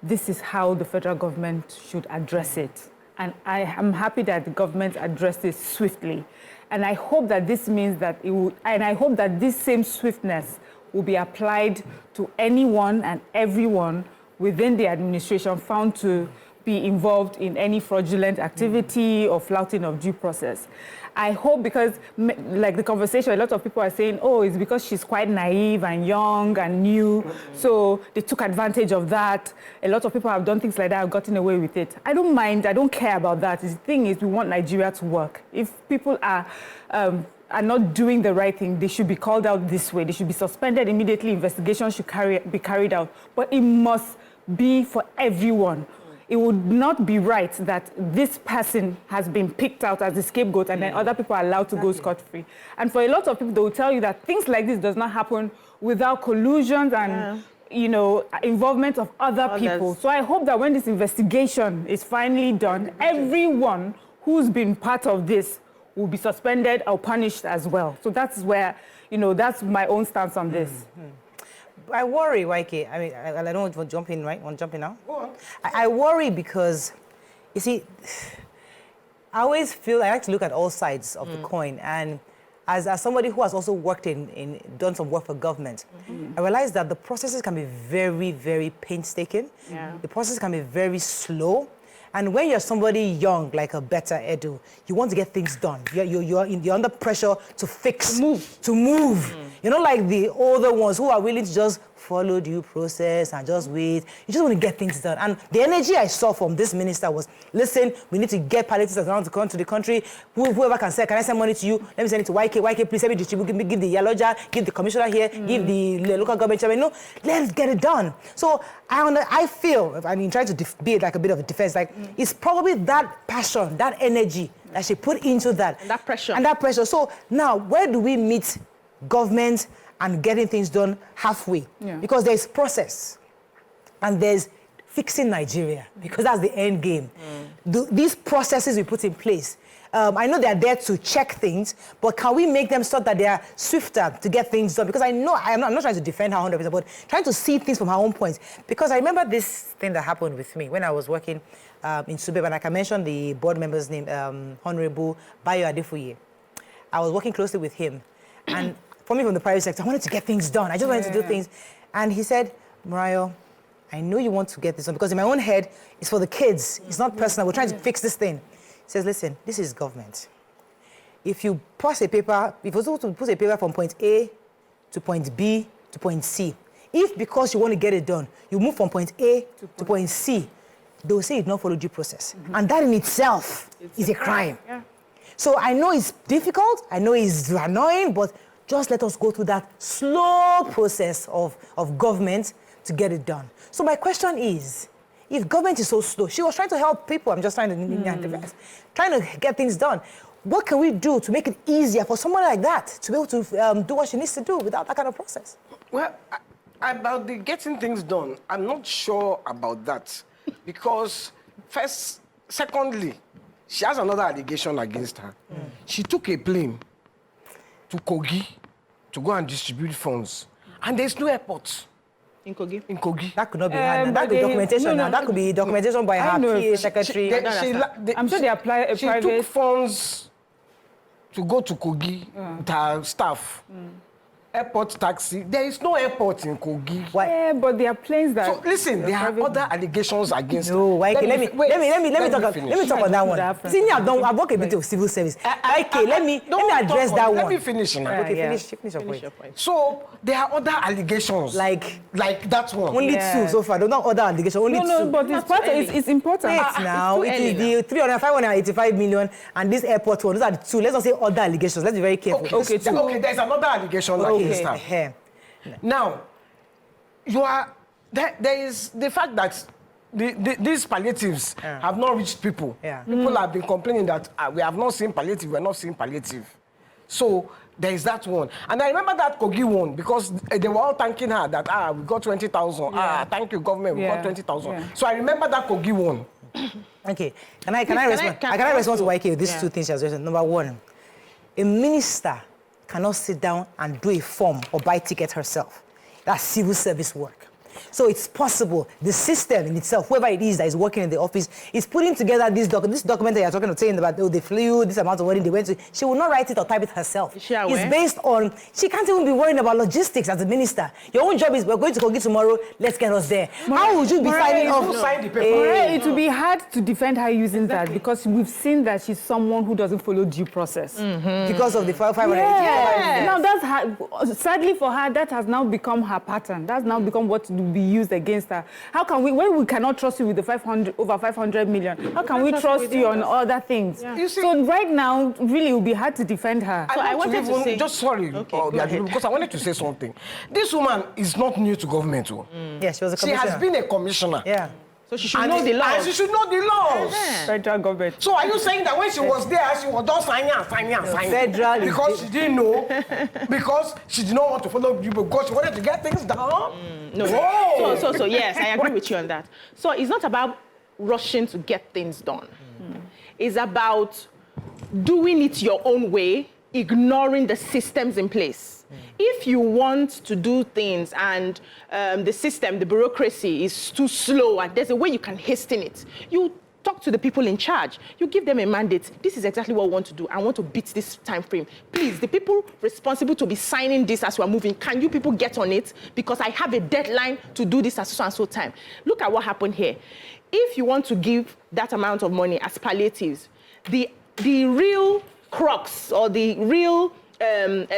this is how the federal government should address it. And I am happy that the government addressed it swiftly. And I hope that this means that I hope that this same swiftness will be applied to anyone and everyone within the administration found to be involved in any fraudulent activity or flouting of due process. I hope, because like the conversation, a lot of people are saying, oh, it's because she's quite naive and young and new, so they took advantage of that. A lot of people have done things like that, have gotten away with it. I don't mind, I don't care about that. The thing is, we want Nigeria to work. If people are not doing the right thing, they should be called out this way. They should be suspended immediately. Investigation should be carried out. But it must be for everyone. It would not be right that this person has been picked out as the scapegoat and then other people are allowed to go scot-free. And for a lot of people, they will tell you that things like this does not happen without collusion and involvement of other people. So I hope that when this investigation is finally done, everyone who's been part of this will be suspended or punished as well. So that's where, that's my own stance on this. I worry, YK. I mean, I don't want to jump in, right? Want to jump in now? Go on. I worry because, you see, I always feel I like to look at all sides of the coin. And as somebody who has also worked done some work for government, I realize that the processes can be very, very painstaking. Yeah. The process can be very slow. And when you're somebody young, like a Betta Edu, you want to get things done. You're under pressure to fix, to move. You're not like the older ones who are willing to just follow due process and just wait. You just want to get things done. And the energy I saw from this minister was, listen, we need to get palliatives around to come to the country. Whoever can say, can I send money to you? Let me send it to YK. YK, please let me distribute. Give the Yaloja, give the commissioner here, give the local government chairman. No, let's get it done. So I feel, I mean, trying to be like a bit of a defense, like it's probably that passion, that energy that she put into that. And that pressure. And that pressure. So now, where do we meet government and getting things done halfway? Yeah. Because there's process and there's fixing Nigeria, because that's the end game. These processes we put in place, I know they're there to check things, but can we make them so that they are swifter to get things done? Because I know, I'm not trying to defend her 100%, but trying to see things from her own point. Because I remember this thing that happened with me when I was working in Subeb, and I can mention the board member's name, Honorable Bayo Adefuye. I was working closely with him, and for me from the private sector, I wanted to get things done. I just wanted to do things. And he said, Morayo, I know you want to get this done, because in my own head, it's for the kids. It's not personal. We're trying to fix this thing. He says, listen, this is government. If you pass a paper, if you're supposed to put a paper from point A to point B to point C, if because you want to get it done, you move from point A to point C, they will say you did not follow due process. And that in itself is a crime. Yeah. So I know it's difficult, I know it's annoying, but just let us go through that slow process of government to get it done. So my question is, if government is so slow, she was trying to help people, I'm just trying to trying to get things done. What can we do to make it easier for someone like that to be able to do what she needs to do without that kind of process? Well, about the getting things done, I'm not sure about that. Because secondly, she has another allegation against her. She took a plane to Kogi to go and distribute funds. And there's no airport. In Kogi? In Kogi. That could not be hard. That could be documentation now. That could be documentation by her PA secretary. I'm sure they apply a she private... took funds to go to Kogi with her staff. Airport taxi. There is no airport in Kogi. Yeah, but there are planes that... So listen, there are other allegations against her. No, YK, let me talk on that one. See, I've worked a bit of civil service. YK, let me address that one. Let me finish now. Okay, finish your point. So there are other allegations. Like that one. Only two so far. There are not other allegations. Only two. No, but it's important. Wait now. It is the 585 million and this airport one. Those are the two. Let's not say other allegations. Let's be very careful. Okay, there's another allegation. Okay. Now, there is the fact that these palliatives have not reached people. People have been complaining that we have not seen palliative, we're not seeing palliative. So there is that one. And I remember that Kogi one because they were all thanking her that we got 20,000. Thank you, government, we got 20,000. So I remember that Kogi one. Okay. Can I respond? Can I respond to YK with these two things she has mentioned? Number one, a minister cannot sit down and do a form or buy ticket herself. That's civil service work. So it's possible the system in itself, whoever it is that is working in the office, is putting together this document that you're talking about, saying about they flew, this amount of money they went to. She will not write it or type it herself. Is she aware? It's based on, she can't even be worrying about logistics as a minister. Your own job is, we're going to Kogi tomorrow, let's get us there. How would you be signing off? Sign the paper. It will be hard to defend her using that because we've seen that she's someone who doesn't follow due process. Because of the 580. Now that's her, sadly for her, that has now become her pattern. That's now become what will be used against her. How can we, when we cannot trust you with the over 500 million, how can we trust you on other things? You see, so right now, really, it will be hard to defend her. So I wanted to say... Just sorry, because I wanted to say something. This woman is not new to government. Yeah, she was a commissioner. She has been a commissioner. Yeah. So she should know the laws. And she should know the laws. Federal government. So are you saying that when she was there, she was just signing? Federal because she didn't know, because she did not want to follow people, because she wanted to get things done? No. So yes, I agree with you on that. So it's not about rushing to get things done. It's about doing it your own way, ignoring the systems in place. If you want to do things and the system, the bureaucracy is too slow and there's a way you can hasten it, you talk to the people in charge. You give them a mandate. This is exactly what we want to do. I want to beat this time frame. Please, the people responsible to be signing this as we're moving, can you people get on it? Because I have a deadline to do this at so and so time. Look at what happened here. If you want to give that amount of money as palliatives, the real crux or the real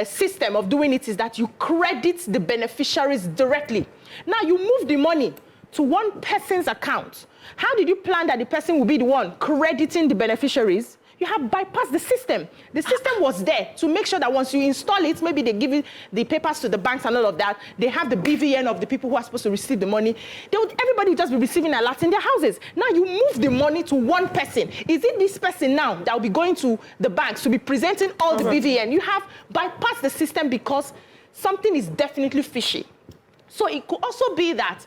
system of doing it is that you credit the beneficiaries directly. Now you move the money to one person's account. How did you plan that the person will be the one crediting the beneficiaries? You have bypassed the system. The system was there to make sure that once you install it, maybe they give it the papers to the banks and all of that. They have the BVN of the people who are supposed to receive the money. Everybody will just be receiving alerts in their houses. Now you move the money to one person. Is it this person now that will be going to the banks to be presenting all the BVN? You have bypassed the system because something is definitely fishy. So it could also be that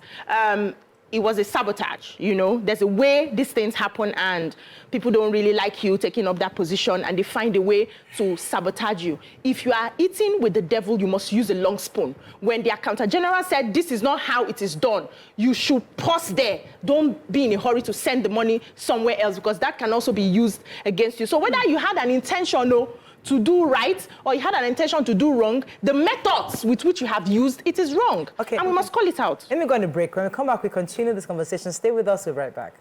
it was a sabotage, you know. There's a way these things happen and people don't really like you taking up that position and they find a way to sabotage you. If you are eating with the devil, you must use a long spoon. When the accountant general said this is not how it is done, you should pause there. Don't be in a hurry to send the money somewhere else because that can also be used against you. So whether you had an intention to do right or you had an intention to do wrong, the methods with which you have used, it is wrong. Okay. And we must call it out. Let me go on a break. When we come back, we continue this conversation. Stay with us. We'll be right back.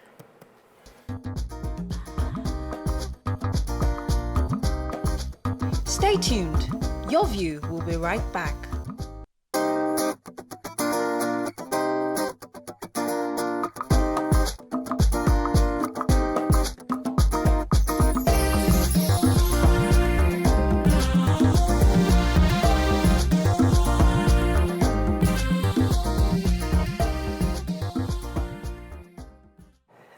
Stay tuned. Your View will be right back.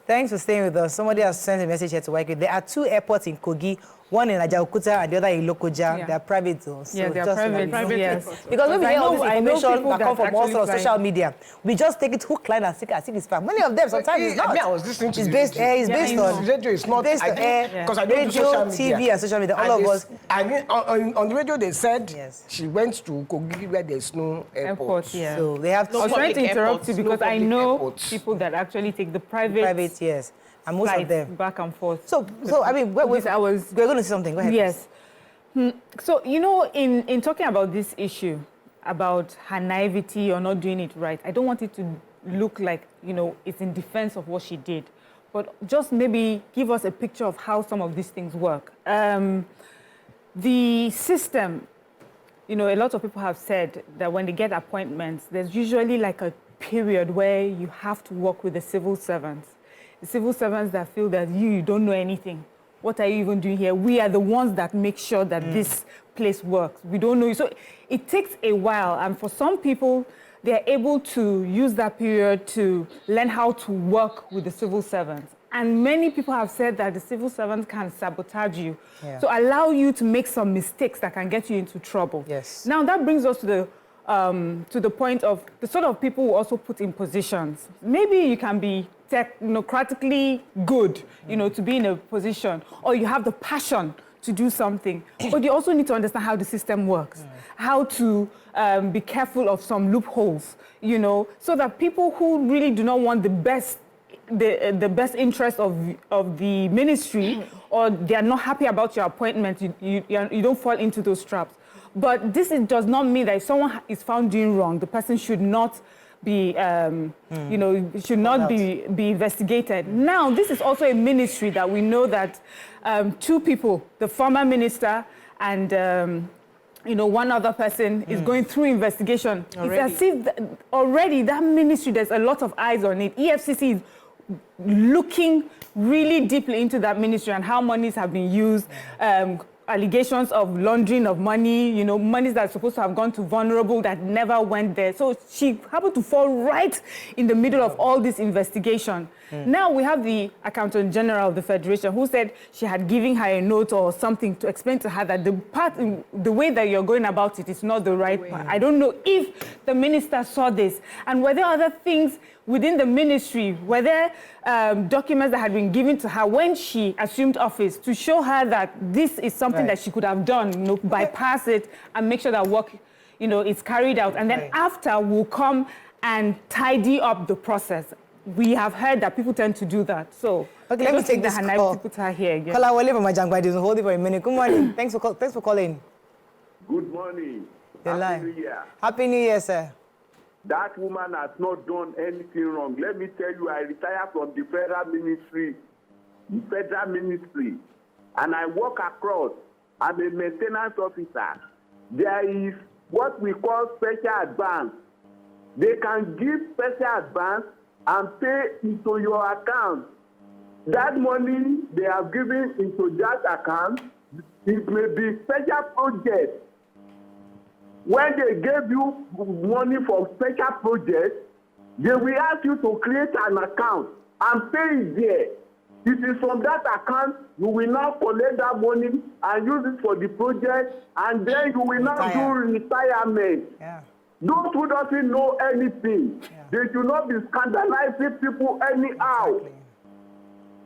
Thanks for staying with us. Somebody has sent a message here to YK. There are 2 airports in Kogi, one in Ajaokuta and the other in Lokoja. Yeah. They are private though. So Yeah, they are just private. like, Yes. Because when we hear all this I know information people that come from all actually sorts of fly. social media, we just take it hook, line, and sinker as if it's fact. Many of them sometimes it's not. I was listening to It's the based, radio. it's based on radio is not based on because I don't do radio, social media. TV, and social media. All of us. I mean, on the radio they said Yes. she went to Kogi where there's no airport. Yeah. So they have No I was trying to public interrupt airports, you no because I public know airports. people that actually take the private yes, and most of flights them. back and forth. So I mean, we're going to say something. Go ahead. Yes. So, you know, in talking about this issue, about her naivety or not doing it right, I don't want it to look like, you know, it's in defense of what she did, but just maybe give us a picture of how some of these things work. The system, you know, a lot of people have said that when they get appointments, there's usually like a period where you have to work with the civil servants. The civil servants that feel that you don't know anything. What are you even doing here? We are the ones that make sure that this place works. We don't know you. So it takes a while. And for some people, they're able to use that period to learn how to work with the civil servants. And many people have said that the civil servants can sabotage you. Yeah. So allow you to make some mistakes that can get you into trouble. Yes. Now that brings us to the point of the sort of people who also put in positions. Maybe you can be technocratically good, you know, to be in a position, or you have the passion to do something, but you also need to understand how the system works, how to be careful of some loopholes, you know, so that people who really do not want the best interest of the ministry, or they are not happy about your appointment, you don't fall into those traps. But does not mean that if someone is found doing wrong, the person should not be, you know, should not be investigated. Now, this is also a ministry that we know that 2 people, the former minister and you know, one other person is going through investigation. Already. It's as if already that ministry, there's a lot of eyes on it. EFCC is looking really deeply into that ministry and how monies have been used. Allegations of laundering of money, you know, monies that are supposed to have gone to vulnerable that never went there. So she happened to fall right in the middle of all this investigation. Now we have the Accountant General of the Federation who said she had given her a note or something to explain to her that the way that you're going about it is not the right part. I don't know if the minister saw this. And were there other things within the ministry, were there documents that had been given to her when she assumed office to show her that this is something that she could have done, you know, bypass it and make sure that work, you know, is carried out. And then after we'll come and tidy up the process. We have heard that people tend to do that. So okay, let me take this call. To put her here again. Call Wale from Ajangba. Just hold it for a minute. Good morning. Thanks for calling. Good morning. Happy New Year. Happy New Year, sir. That woman has not done anything wrong. Let me tell you, I retired from the federal ministry, and I work across. I'm a maintenance officer. There is what we call special advance. They can give special advance and pay into your account. That money they have given into that account, it may be special project. When they gave you money for special projects, they will ask you to create an account and pay it there. It is from that account you will now collect that money and use it for the project, and then you will now do retirement. Yeah. Those who doesn't know anything, they should not be scandalizing people anyhow. Exactly.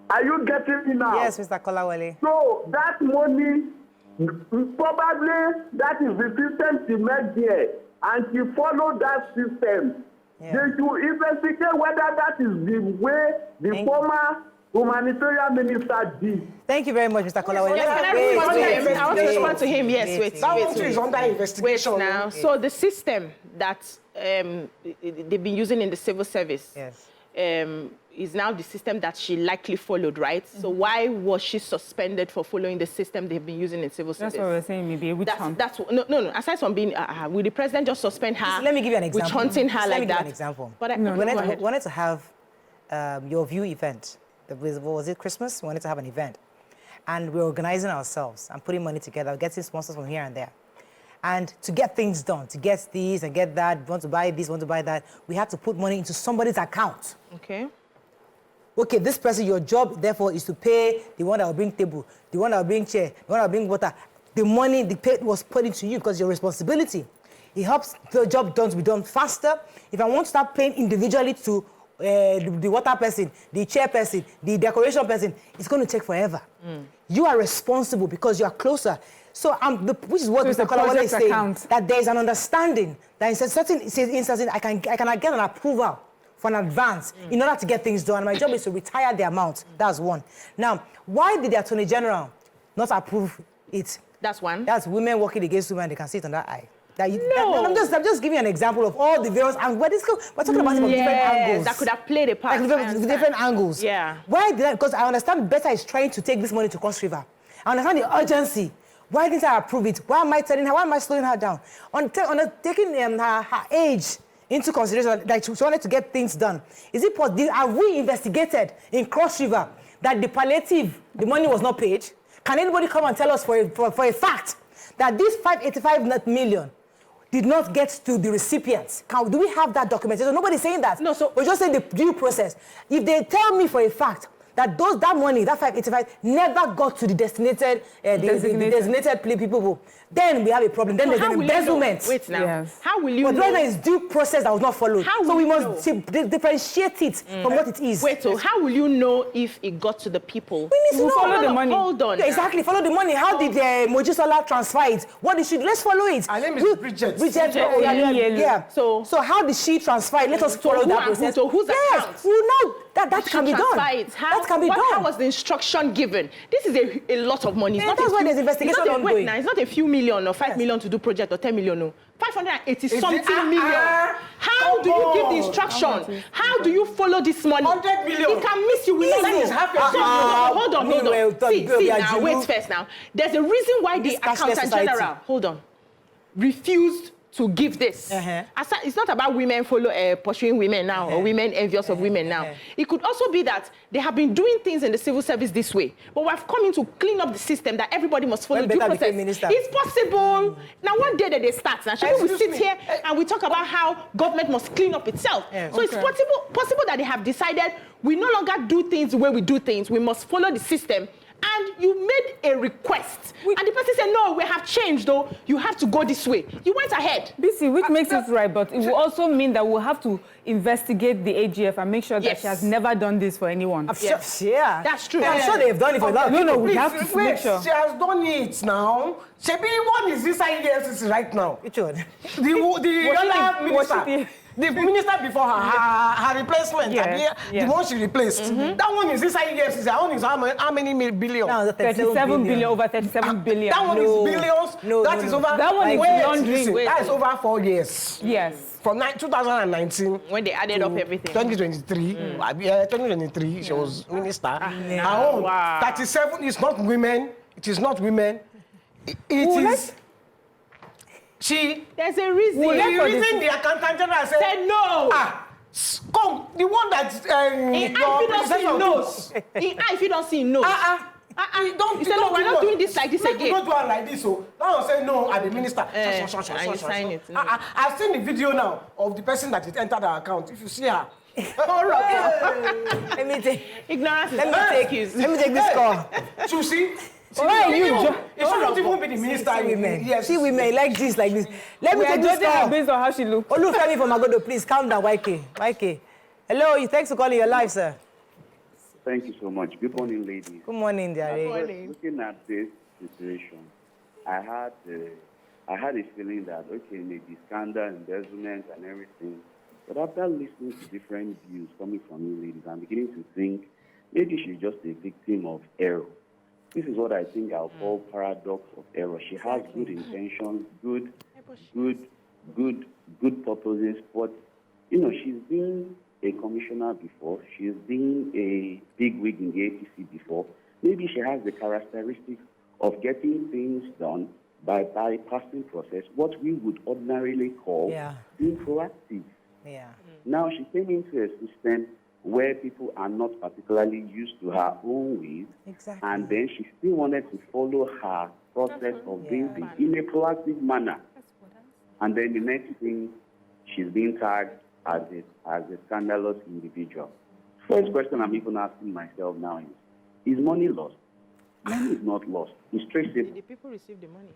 Are you getting me now? Yes, Mr. Kolawole. So that money, probably that is the system she made there, and she followed that system. Yeah. They should investigate whether that is the way the former humanitarian minister did. Thank you very much, Mr. Kolawole. I want to respond to him. Yes, wait. That one is under investigation. Wait now. So the system that they've been using in the civil service is now the system that she likely followed, right? So why was she suspended for following the system they've been using in civil service? That's what we're saying, maybe a witch hunt. No. Aside from being, will the president just suspend her? Let me give you an example. Witch hunting her like that. Let me give you an example. But we wanted to have your view event. Was it Christmas? We wanted to have an event. And we're organizing ourselves and putting money together, getting sponsors from here and there. And to get things done, to get this and get that, want to buy this, want to buy that, we had to put money into somebody's account. Okay. okay, this person, your job, therefore, is to pay the one that will bring table, the one that will bring chair, the one that will bring water. The money, the pay was put into you because your responsibility. It helps the job to be done faster. If I want to start paying individually to the water person, the chair person, the decoration person, it's going to take forever. You are responsible because you are closer. So, which is what Mr. Kolawole is saying, that there is an understanding that in certain instances, I can get an approval for an advance in order to get things done. And my job is to retire the amount. That's one. Now, why did the Attorney General not approve it? That's one. That's women working against women, they can see it on that eye. I'm just giving you an example of all the various angles. We're talking about it from different angles. That could have played a part. Like different angles. Yeah. Why did I? Because I understand Betta is trying to take this money to Cross River. I understand the urgency. Why didn't I approve it? Why am I telling her? Why am I slowing her down? On taking her age into consideration, that she wanted to get things done. Is it possible? Have we investigated in Cross River that the palliative, the money was not paid? Can anybody come and tell us for a fact that this 585 million did not get to the recipients? Do we have that documentation? Nobody's saying that. No, so we're just saying the due process. If they tell me for a fact that that money, that 585, never got to the designated people, then we have a problem. Then there's an embezzlement. Wait now. Yes. How will you know? But right now it's due process that was not followed. So we must differentiate it from what it is. Wait, so how will you know if it got to the people? We need to know. Follow the money. Hold on. Yeah, exactly, follow the money. How did Mojisola transfer it? What did she? Let's follow it. Her name is Bridget. Yeah. So how did she transfer it? Let us follow that process. So whose account? Yes, we know that can be done. That can be done. How was the instruction given? This is a lot of money. That's why there's investigation ongoing. It's not a few million or 5 million to do project or 10 million. No. 580-something million. How do you give the instruction? How do you follow this money? 100 million. It can miss you. Hold on. See now, wait first now. There's a reason why the Accountant General, refused to give this. It's not about women pursuing women now or women envious of women now. It could also be that they have been doing things in the civil service this way, but we've come in to clean up the system that everybody must follow due process. It's possible. Now, one day that they start, now we sit here and we talk about how government must clean up itself. So it's possible that they have decided we no longer do things the way we do things. We must follow the system. And you made a request. And the person said, no, we have changed, though. You have to go this way. You went ahead. BC, which makes it right, but it will also mean that we'll have to investigate the AGF and make sure that she has never done this for anyone. Yeah. That's true. I'm sure they've done it for a lot of people. No, we have to make sure. She has done it now. Shebi, one is inside EFCC right now. Which one? The other minister. The minister before her replacement, the one she replaced, that one is inside EFCC. That one is how many billion? No, 37 billion, over 37 billion. That one is billions. That is over. That one is laundering. That is over 4 years. Yes. From 2019. When they added up everything. 2023. 2023, she was minister. Her own 37 is not women. It is not women. It is. There's a reason. The reason the Accountant General said no. Come, the one that if you don't see no. Don't say no, we're not doing this like this again. Don't do it like this. So now say no at the minister. And you sign it. I've seen the video now of the person that it entered her account. If you see her. Let me take this call. You see? Why you? It should not even be the minister. See women like this. Let me take this call. Based on how she looks. Olufemi from Agodo, please calm down. YK. Hello, thanks for calling your live, sir. Thank you so much. Good morning, ladies. Good morning, dear. Looking at this situation, I had a feeling that maybe scandal, embezzlement, and everything. But after listening to different views coming from you ladies, I'm beginning to think maybe she's just a victim of error. This is what I think I'll call paradox of error. She has good intentions, good purposes, but she's been a commissioner before. She's been a bigwig in the APC before. Maybe she has the characteristics of getting things done by bypassing process, what we would ordinarily call being proactive. Now she came into a system where people are not particularly used to her own ways, and then she still wanted to follow her process of doing things in a proactive manner. And then the next thing, she's being tagged as a scandalous individual. First question I'm even asking myself now is money lost? Money is not lost. It's traceable. Did the people receive the money?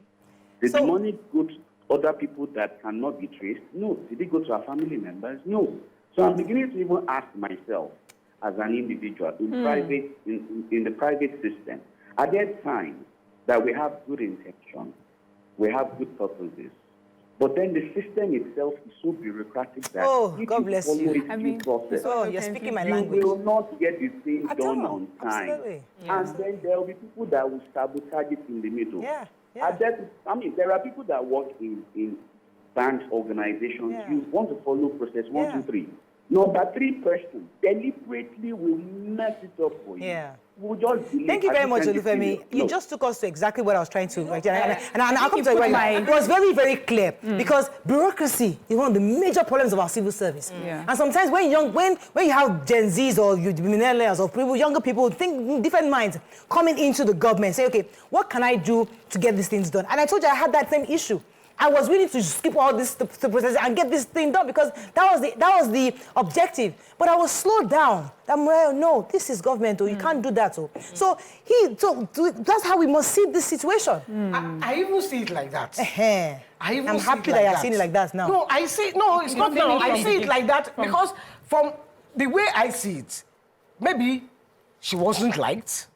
Did the money go to other people that cannot be traced? No. Did it go to our family members? No. So I'm beginning to even ask myself, as an individual, in the private system, are there times that we have good intention, we have good purposes, but then the system itself is so bureaucratic that if God bless you. Process, You're speaking my you language. will not get the thing done all. on time. Absolutely. And then there will be people that will sabotage it in the middle. Yeah. There are people that work in banks, organizations. Yeah. You want to follow process 1, 2, 3. Number 3 person deliberately will mess it up for you. Yeah. We'll just delay. Thank you very much, Olufemi. You just took us to exactly what I was trying to. And I'll come to you right now. It was very, very clear because bureaucracy is one of the major problems of our civil service. And sometimes when you have Gen Zs or millennials or people, younger people, think different minds coming into the government, say, okay, what can I do to get these things done? And I told you I had that same issue. I was willing to skip all this the process and get this thing done because that was the objective. But I was slowed down. That Morayo, no, this is government, or you can't do that. So that's how we must see this situation. I even see it like that. I'm happy that you're seeing it like that now. No, it's not now. I see it like that because from the way I see it, maybe she wasn't liked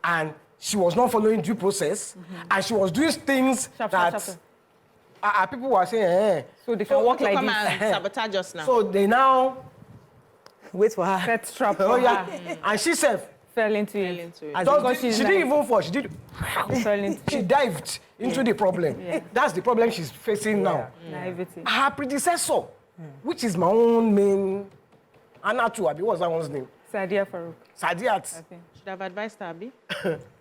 and she was not following due process, and she was doing things people were saying, So they can walk like come this. and sabotage us now. So they now Wait for her. Set trap for her. And she said, Fell into it. she didn't even fall. She dived into the problem. That's the problem she's facing now. Naivety. Her predecessor, which is my own main, Anatu, what's that one's name? Sadia Farouk. Sadiat. Should have advised her, Abi.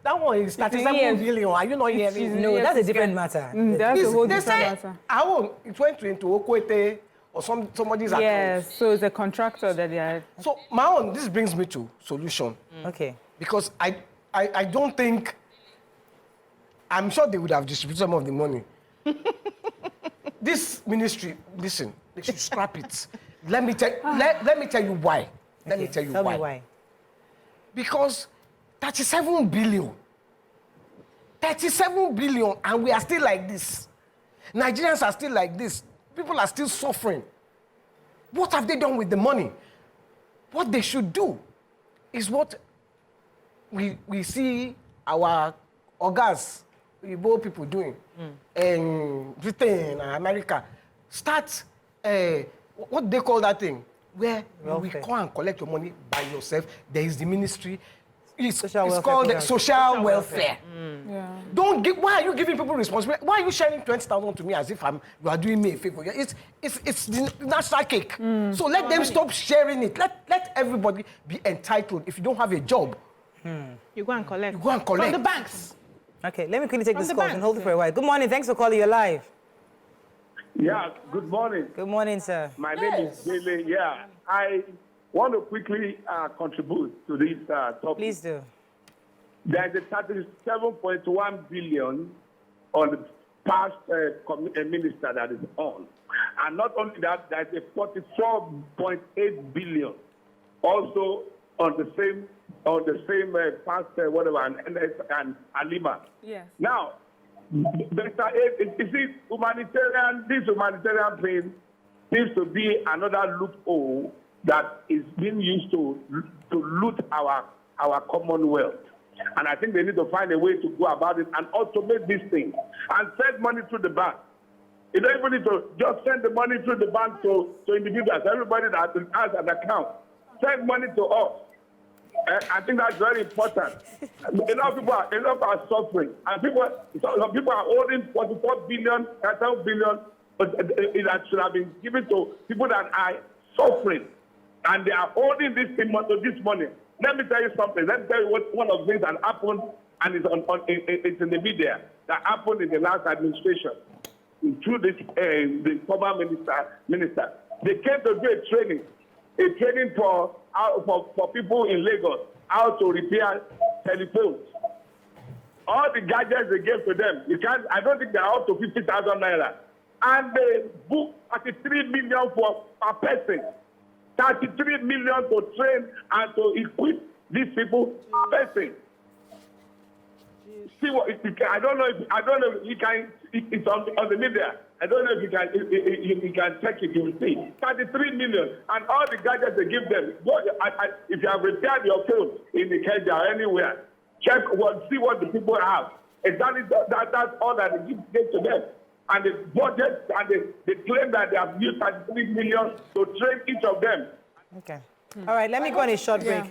That one is 37 billion. Are you not hearing? No, that's a different matter. That's a whole They different say, matter. it went into Okwete or somebody's account. Yes, so it's a contractor that they are. So my own, this brings me to solution. Okay. Because I don't think, I'm sure they would have distributed some of the money. This ministry, listen, they should scrap it. Let me tell you why. Let me tell you Tell why. me why. Because 37 billion. 37 billion, and we are still like this. Nigerians are still like this. People are still suffering. What have they done with the money? What they should do is what we see our ogas, Igbo people doing in Britain and America. Start, what they call that thing? Where you will come and collect your money by yourself. There is the ministry. It's called social welfare. Don't give. Why are you giving people responsibility? Why are you sharing 20,000 to me as if you are doing me a favor? It's the national cake. So let them stop sharing it. Let everybody be entitled. If you don't have a job, You go and collect. you go and collect. From the banks. Okay, let me quickly take From this the call bank. and hold it for a while. Good morning. Thanks for calling. You're live. Yeah, good morning. Good morning, sir. My name is Dele. Yeah, I want to quickly contribute to this topic. Please do. There's a 37.1 billion on the past minister that is on. And not only that, there's a 44.8 billion also on the same past whatever and Alima. Yes. Now, this humanitarian thing seems to be another loophole that is being used to loot our commonwealth. And I think they need to find a way to go about it and automate this thing and send money through the bank. You don't even need to just send the money through the bank to individuals. Everybody that has an account, send money to us. I think that's very important. Enough people are suffering, and some people are holding 44 billion, 10 billion, but that should have been given to people that are suffering, and they are holding this money. Let me tell you something. Let me tell you what one of the things that happened, and it's in the media that happened in the last administration. Through this, the former minister, they came to do a training for people in Lagos how to repair telephones. All the gadgets they gave to them, I don't think they're up to 50,000 naira. And they booked 33 million per person. 33 million to train and to equip these people. Person. See what I don't know if you can. It's on the media. I don't know if you can check it. You'll see 33 million and all the gadgets they give them. If you have repaired your phone in the Kenya or anywhere, check see what the people have. Exactly that's all that they give to them. And the budget and they claim that they have used 33 million to train each of them. Okay. All right. Let me go on a short break.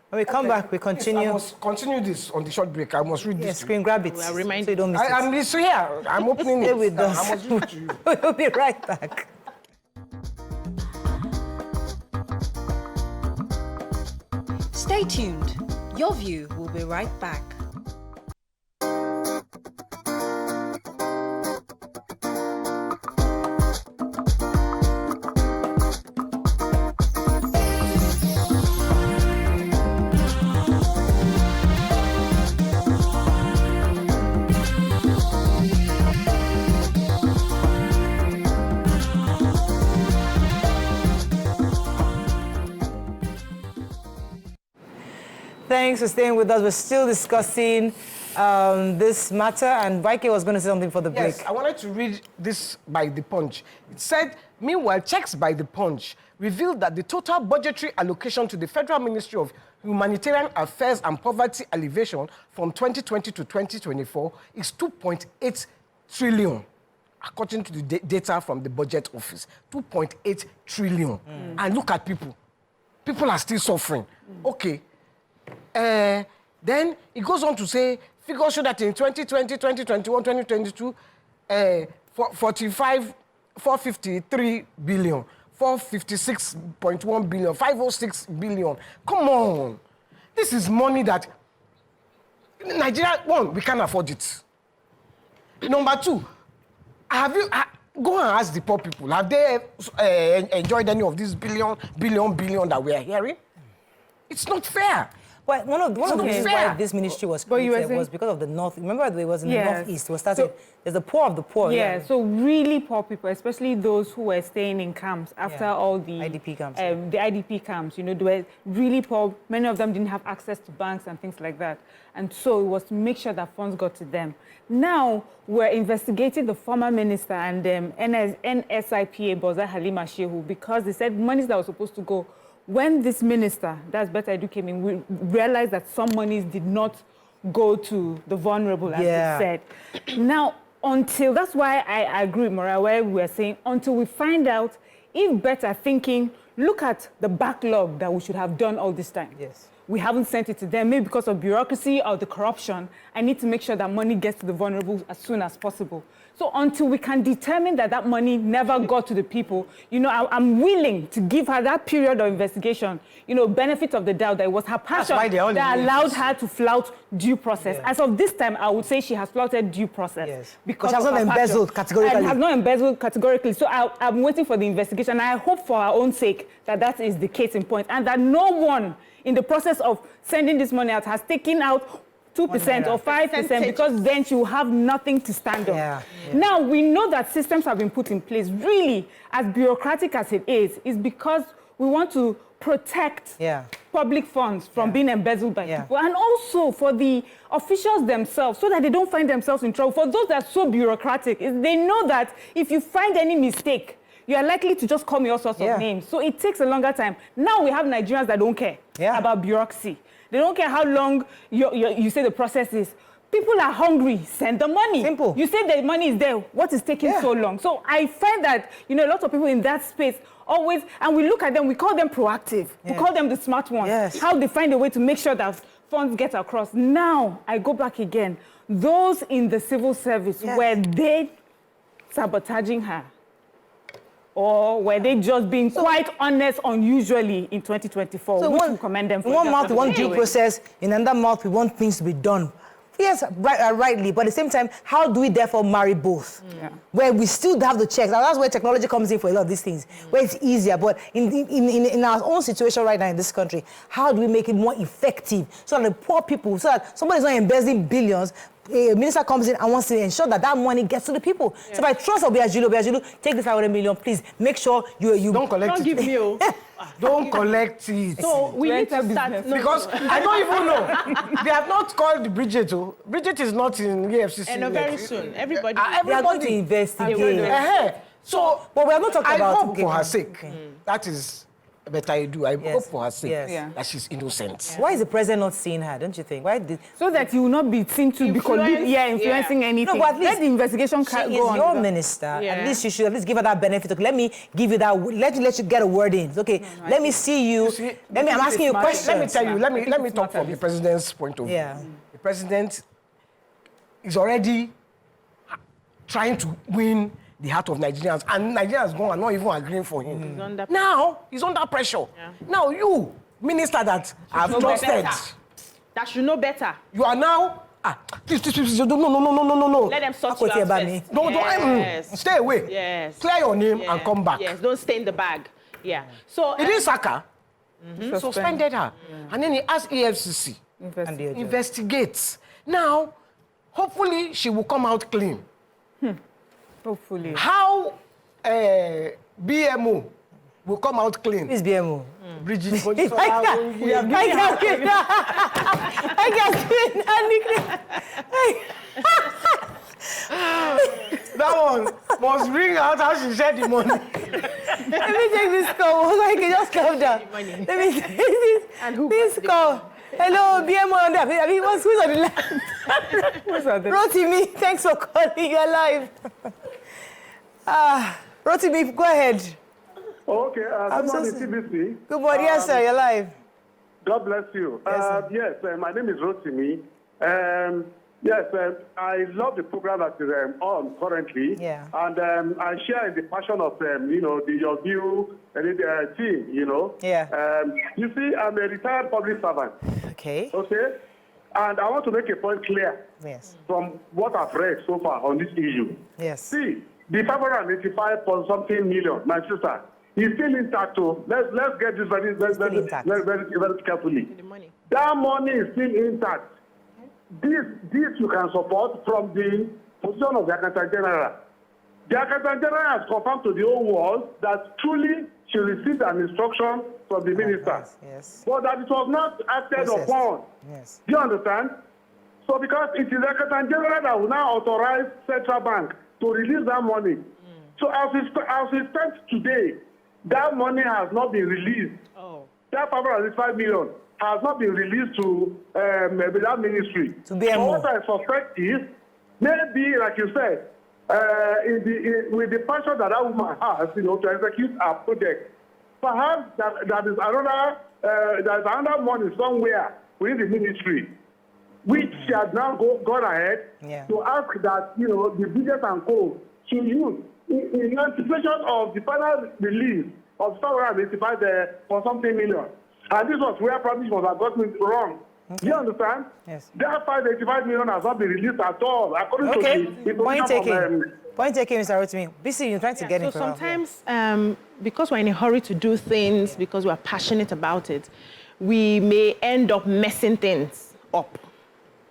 When we come back, we continue. Yes, I must continue this on the short break. I must read this. Yes, screen grab it. I'll remind so you don't miss it. I'm here. I'm opening Stay it. with us. I must read to you. We'll be right back. Stay tuned. Your View will be right back. Thanks for staying with us. We're still discussing this matter, and Vaike was going to say something for the break. Yes, I wanted to read this by The Punch. It said, meanwhile, checks by The Punch revealed that the total budgetary allocation to the Federal Ministry of Humanitarian Affairs and Poverty Alleviation from 2020 to 2024 is 2.8 trillion, according to the data from the Budget Office. 2.8 trillion. And look at people. People are still suffering. Okay. Then it goes on to say, figures show that in 2020, 2021, 2022, 453 billion, 456.1 billion, 506 billion. Come on. This is money that Nigeria, one, we can't afford it. Number two, go and ask the poor people, have they enjoyed any of this billion that we are hearing? It's not fair. Well, one of the reasons why this ministry was created was because of the north. Remember, it was in the northeast. It was started. So, there's the poor of the poor. Yeah, so really poor people, especially those who were staying in camps after all the IDP camps. The IDP camps, you know, they were really poor. Many of them didn't have access to banks and things like that. And so it was to make sure that funds got to them. Now we're investigating the former minister and NSIPA, Boza Halima Shehu, because they said monies that were supposed to go. When this minister, that's Betta Edu, came in, we realized that some monies did not go to the vulnerable, as they said. Now, that's why I agree with Morayo, where we were saying, until we find out if Betta thinking, look at the backlog that we should have done all this time. Yes. We haven't sent it to them, maybe because of bureaucracy or the corruption. I need to make sure that money gets to the vulnerable as soon as possible. So until we can determine that that money never got to the people, you know, I'm willing to give her that period of investigation, you know, benefit of the doubt that it was her passion that allowed her to flout due process. Yeah. As of this time, I would say she has flouted due process. Yes. Because she has not embezzled categorically. And has not embezzled categorically. So I'm waiting for the investigation. And I hope for our own sake that is the case in point. And that no one in the process of sending this money out has taken out 2% or 5%, because then she will have nothing to stand on. Yeah. Now, we know that systems have been put in place. Really, as bureaucratic as it is because we want to protect public funds from being embezzled by people. And also for the officials themselves, so that they don't find themselves in trouble. For those that are so bureaucratic, they know that if you find any mistake, you are likely to just call me all sorts of names. So it takes a longer time. Now we have Nigerians that don't care about bureaucracy. They don't care how long you say the process is. People are hungry. Send the money. Simple. You say the money is there. What is taking so long? So I find that, you know, a lot of people in that space always, and we look at them, we call them proactive. We call them the smart ones. Yes. How they find a way to make sure that funds get across. Now, I go back again. Those in the civil service, were they sabotaging her? Or were they just being quite honest unusually in 2024? So we commend them for in one mouth, we want due process. In another mouth, we want things to be done. Yes, rightly, but at the same time, how do we therefore marry both? Where we still have the checks. Now, that's where technology comes in for a lot of these things, where it's easier. But in our own situation right now in this country, how do we make it more effective so that the poor people, so that somebody's not embezzling billions, a minister comes in and wants to ensure that that money gets to the people. So if I trust Ajuri, take the 500 million, please make sure you don't collect it. Don't give me Don't collect it. So we need to start... Because I don't even know. They have not called Bridget. Bridget is not in EFCC. And very soon, everybody... They are going to investigate. So, but we are not talking about... I hope for her sake. That is Betta Edu. I hope for her sake that she's innocent. Why is the president not seeing her, don't you think? Why did... So that you will not be seen to be influencing anything. No, but at least let the investigation she go is on. your minister. At least you should at least give her that benefit. Okay, let me give you that. Let you get a word in. Okay, let me see you. I'm asking you a question. Let me tell you. Let me talk from the president's point of view. The president is already trying to win the heart of Nigerians, and Nigerians are not even agreeing for him. Now he's under pressure. Now you, minister that I've trusted, that should know better. You are now please, no. Let them sort you out first. Don't stay away. Yes. Clear your name and come back. Yes, don't stay in the bag. Yeah. So it is Saga. Suspended her, and then he asked EFCC investigate. Now, hopefully, she will come out clean. Hopefully. How BMO will come out clean? Who is BMO? Bridget. That one must bring out how she shared the money. Let me take this call. I can just calm down. Let me take this. And who this call. Hello, BMO on that. I mean, who's on the line? Who's on the line? Rotimi, thanks for calling. You're live. Rotimi, go ahead. Okay, good morning, TBC. Good morning, yes, sir, you're live. God bless you. Yes, my name is Rotimi. Yes, I love the program that is on currently. Yeah. And I share in the passion of, your view team, Yeah. You see, I'm a retired public servant. Okay. Okay? And I want to make a point clear. Yes. From what I've read so far on this issue. Yes. See, the 585.something million, my sister, is still intact. So let's get this very carefully. The money. That money is still intact. This you can support from the position of the Accountant General. The Accountant General has confirmed to the whole world that truly she received an instruction from the minister. Yes. But that it was not acted upon. Yes. Do you understand? So because it is the Accountant General that will now authorize Central Bank to release that money. So as it stands today, that money has not been released. That 505 million has not been released to that ministry. To BMO. So what I suspect is, maybe, like you said, with the passion that woman has, to execute her project, perhaps that is another money somewhere within the ministry, which she has now gone ahead to ask that, the budget and co should use in anticipation of the final release of 585 million. And this was where probably was gotten it wrong. Do you understand? Yes. That 585 million has not been released at all, according to the Point taking, Mr. Rotimi. BC, you're trying to get in. So sometimes, because we're in a hurry to do things, because we're passionate about it, we may end up messing things up.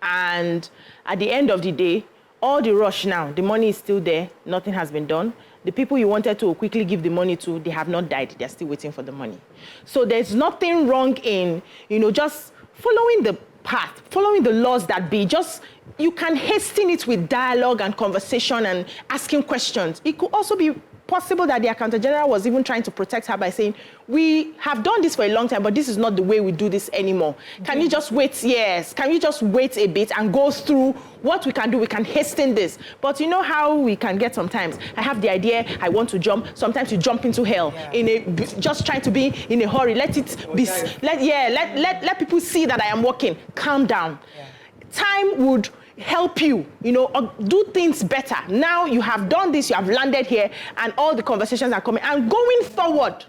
And at the end of the day, all the rush now, the money is still there, nothing has been done. The people you wanted to quickly give the money to, they have not died. They're still waiting for the money. So there's nothing wrong in, just following the path, following the laws that be. Just, you can hasten it with dialogue and conversation and asking questions. It could also be possible that the Accountant General was even trying to protect her by saying, we have done this for a long time, but this is not the way we do this anymore. Can you just wait? Yes. Can you just wait a bit and go through what we can do? We can hasten this. But you know how we can get sometimes. I have the idea, I want to jump. Sometimes you jump into hell, just trying to be in a hurry. Let people see that I am working. Calm down. Time would help you, do things better. Now you have done this, you have landed here, and all the conversations are coming. And going forward,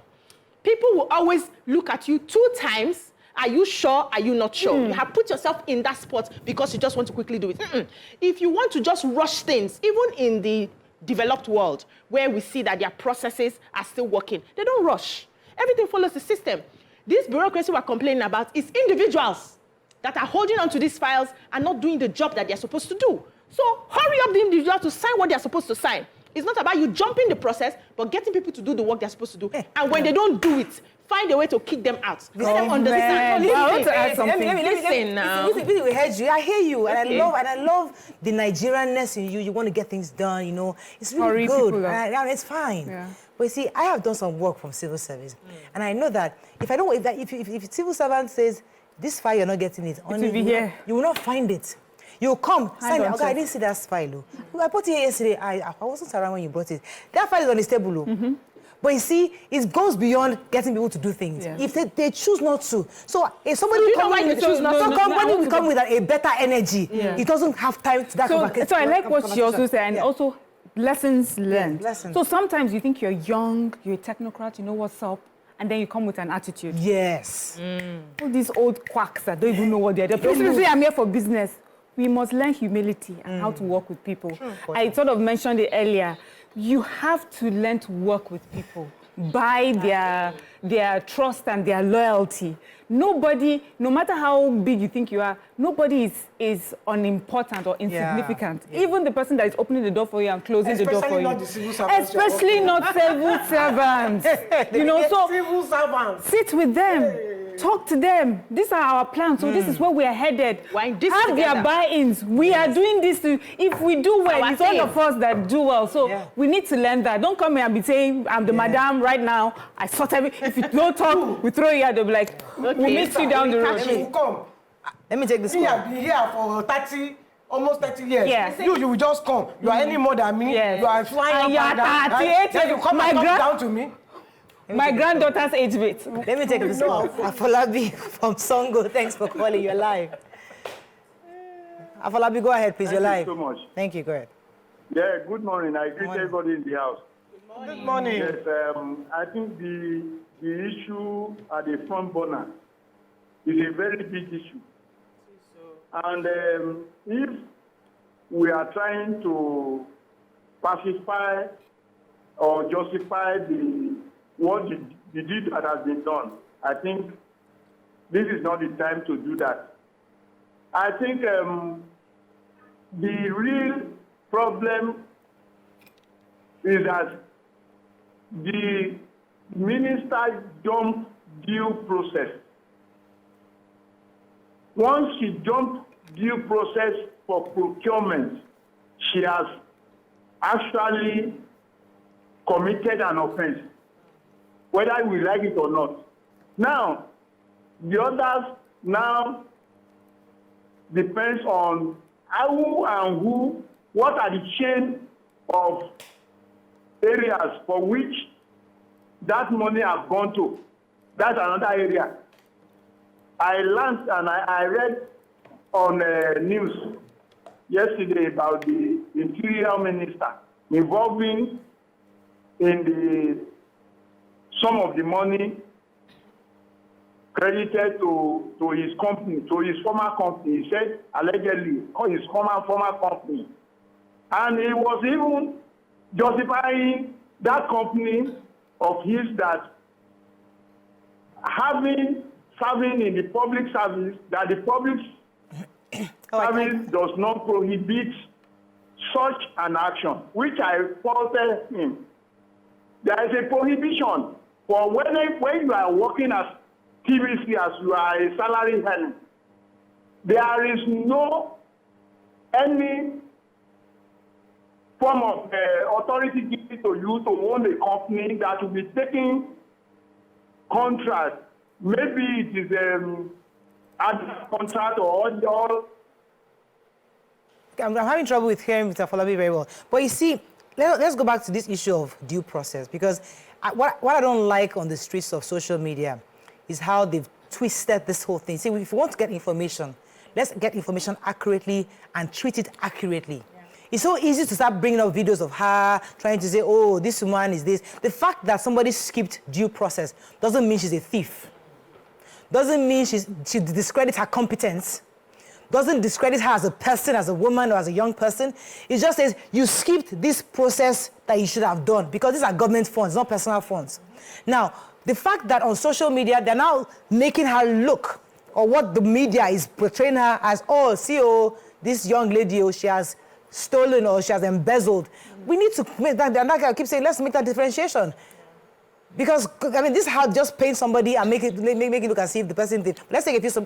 people will always look at you 2 times. Are you sure? Are you not sure? You have put yourself in that spot because you just want to quickly do it. If you want to just rush things, even in the developed world, where we see that their processes are still working, they don't rush. Everything follows the system. This bureaucracy we're complaining about is individuals that are holding on to these files and not doing the job that they're supposed to do. So hurry up the individual to sign what they're supposed to sign. It's not about you jumping the process, but getting people to do the work they're supposed to do. And when they don't do it, find a way to kick them out. Let them understand. I want to add something. Listen now. Listen, we heard you. I hear you, and I love the Nigerianness in you. You want to get things done. You know, it's really good. And it's fine. Yeah. But you see, I have done some work from civil service, and I know that if if civil servant says this file you're not getting it, you will not find it. You'll come, sign it. Okay, I didn't see that file. I brought it here yesterday. I wasn't around when you brought it. That file is on the table. But you see, it goes beyond getting people to do things. Yeah. If they choose not to. So if somebody will come with a better energy, it doesn't have time to that. So I like what she also said, and also lessons learned. So sometimes you think you're young, you're a technocrat, you know what's up, and then you come with an attitude. Yes. All these old quacks that don't even know what they're doing. People say, I'm here for business. We must learn humility and how to work with people. I sort of mentioned it earlier. You have to learn to work with people, buy their trust and their loyalty. Nobody, no matter how big you think you are, nobody is unimportant or insignificant. Yeah. Even the person that is opening the door for you and closing the door for you. Especially not civil servants. You know, so civil servants. Sit with them. Talk to them. These are our plans. So this is where we are headed. Have their buy-ins. We are doing this. If we do well, it's all of us that do well. So we need to learn that. Don't come here and be saying, I'm the madam right now. I sort everything. If you don't talk, we throw you out. They'll be like, we'll meet you down the road. Let me take this call. I've been here for almost 30 years. Yes. You will just come. You are any more than me. Yes. You are flying up and down. Then you come and talk down to me. My granddaughter's age mate. Let me take this call. Afolabi from Songo. Thanks for calling. You're live. Afolabi, go ahead, please. You're live. Thank you so much. Thank you. Go ahead. Yeah, good morning. I greet everybody in the house. Good morning. Yes, I think the issue at the front burner is a very big issue. And if we are trying to pacify or justify the deed that has been done, I think this is not the time to do that. I think the real problem is that the minister jumped due process. Once she jumped due process for procurement, she has actually committed an offense, whether we like it or not. Now, the others now depends on how and who, what are the chain of areas for which that money has gone to. That's another area. I learned and I read on news yesterday about the Interior Minister involving in some of the money credited to his company, to his former company. He said allegedly his former company, and he was even justifying that company of his that serving in the public service, that the public service does not prohibit such an action, which I faulted him. There is a prohibition for when you are working as TVC, as you are a salary earner. There is no any form of authority given to you to own a company that will be taking contract. Maybe it is a contract or I'm having trouble with hearing Mr. Afolabi very well. But you see, let's go back to this issue of due process, because what I don't like on the streets of social media is how they've twisted this whole thing. See, if you want to get information, let's get information accurately and treat it accurately. Yeah. It's so easy to start bringing up videos of her trying to say, oh, this woman is this. The fact that somebody skipped due process doesn't mean she's a thief. Doesn't mean she discredits her competence. Doesn't discredit her as a person, as a woman, or as a young person. It just says you skipped this process that you should have done, because these are government funds, not personal funds. Now, the fact that on social media, they're now making her look, or what the media is portraying her as, oh, see, oh, this young lady, oh, she has stolen or she has embezzled. We need to make that, and I keep saying, let's make that differentiation. Because, I mean, this is how just paint somebody and make it look as if the person did. Let's take a few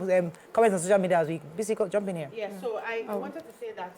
comments on social media as we basically jump in here. Yeah, so I wanted to say that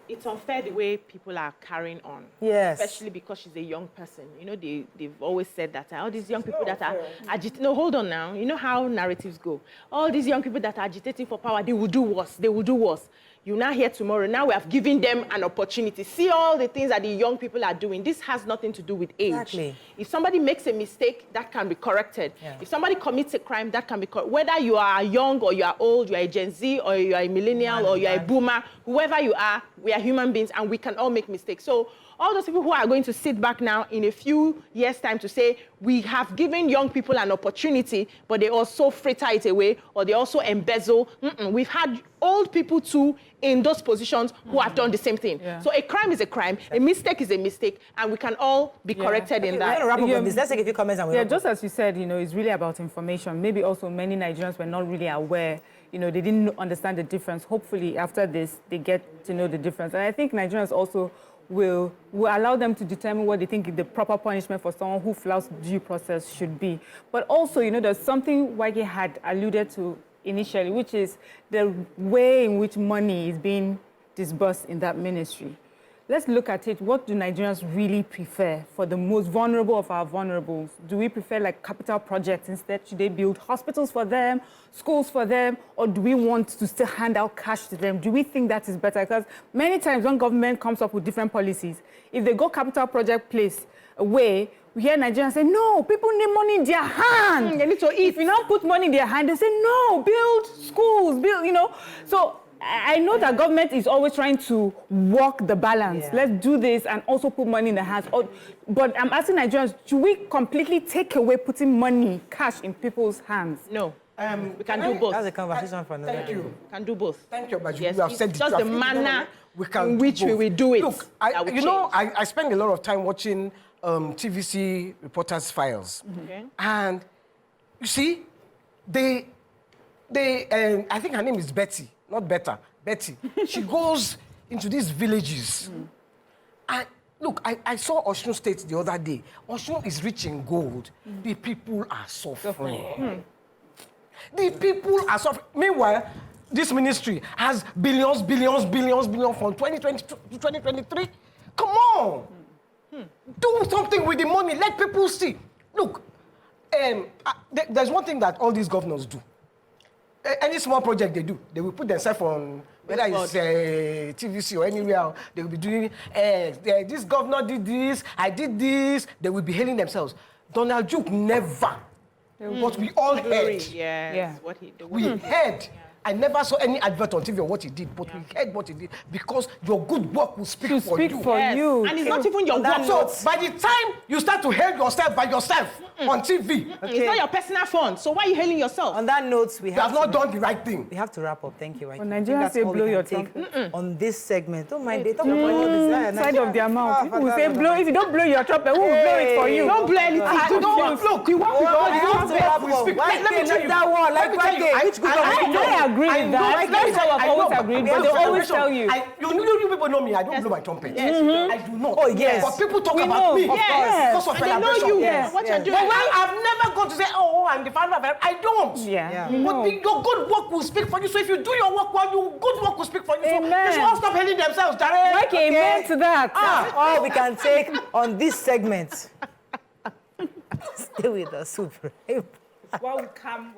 it's unfair the way people are carrying on. Yes. Especially because she's a young person. You know, they've always said that all these young people that are agitating. No, hold on now. You know how narratives go. All these young people that are agitating for power, they will do worse. They will do worse. You're not here tomorrow. Now we have given them an opportunity. See all the things that the young people are doing. This has nothing to do with age. Exactly. If somebody makes a mistake, that can be corrected. Yeah. If somebody commits a crime, that can be corrected. Whether you are young or you are old, you are a Gen Z or you are a millennial or you are a boomer, whoever you are, we are human beings and we can all make mistakes. So all those people who are going to sit back now in a few years' time to say, we have given young people an opportunity, but they also fritter it away, or they also embezzle. We've had old people too in those positions who have done the same thing. Yeah. So a crime is a crime, a mistake is a mistake, and we can all be corrected in that. We're going to wrap up on this. Let's take a few comments. And just as you said, you know, it's really about information. Maybe also many Nigerians were not really aware. You know, they didn't understand the difference. Hopefully, after this, they get to know the difference. And I think Nigerians also will allow them to determine what they think the proper punishment for someone who flouts due process should be. But also, you know, there's something Wage had alluded to initially, which is the way in which money is being disbursed in that ministry. Let's look at it. What do Nigerians really prefer for the most vulnerable of our vulnerables? Do we prefer like capital projects instead? Should they build hospitals for them, schools for them, or do we want to still hand out cash to them? Do we think that is better? Because many times when government comes up with different policies, if they go capital project place away, we hear Nigerians say, no, people need money in their hand. They need to eat. If you don't put money in their hand, they say, no, build schools, build, you know. So I know that government is always trying to walk the balance. Yeah. Let's do this and also put money in the hands. But I'm asking Nigerians, should we completely take away putting money, cash in people's hands? No. We can do both. That's a conversation for another day. Thank you. We can do both. Thank you, Ajuri. Yes, You have said it's just the manner in which we will do it. Look, I spend a lot of time watching TVC Reporters' Files. Okay. And you see, they I think her name is Betty. Not Betta, Betty. She goes into these villages. And look, I saw Osun State the other day. Osun is rich in gold. The people are suffering. The people are suffering. Meanwhile, this ministry has billions from 2020 to 2023. Come on. Do something with the money. Let people see. Look, there's one thing that all these governors do. Any small project they do, they will put themselves on, whether it's TVC or anywhere, they will be doing, this governor did this, I did this, they will be hailing themselves. Donald Duke never, but we all heard. Yes, what we heard. I never saw any advert on TV on what he did, but we heard what he did because your good work will speak for you. And it's not even your work. So by the time you start to hail yourself by yourself on TV, it's not your personal phone. So why are you hailing yourself? On that note, you have not done the right thing. We have to wrap up. Thank you. When Nigerians say blow your trumpet on this segment, don't mind. They talk about all this side of their mouth. People will say blow. If you don't blow your trumpet, who will blow it for you? Don't blow anything. Look, you want to speak. Let me tell you that one. Let me tell you. I agree with that. I've always agreed, but they always tell you. You people know me. I don't blow my trumpet. I do not. Oh yes. But people talk about me. Yes. Because of they know you. What you're doing. But when I've never gone to say, oh, I'm the founder of it. I don't. Yeah. But your good work will speak for you. So if you do your work well, your good work will speak for you. So they should all stop hailing themselves. Like amen to that. All we can take on this segment. Stay with us, super. Welcome.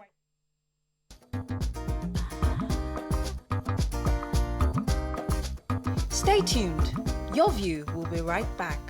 Stay tuned. Your View will be right back.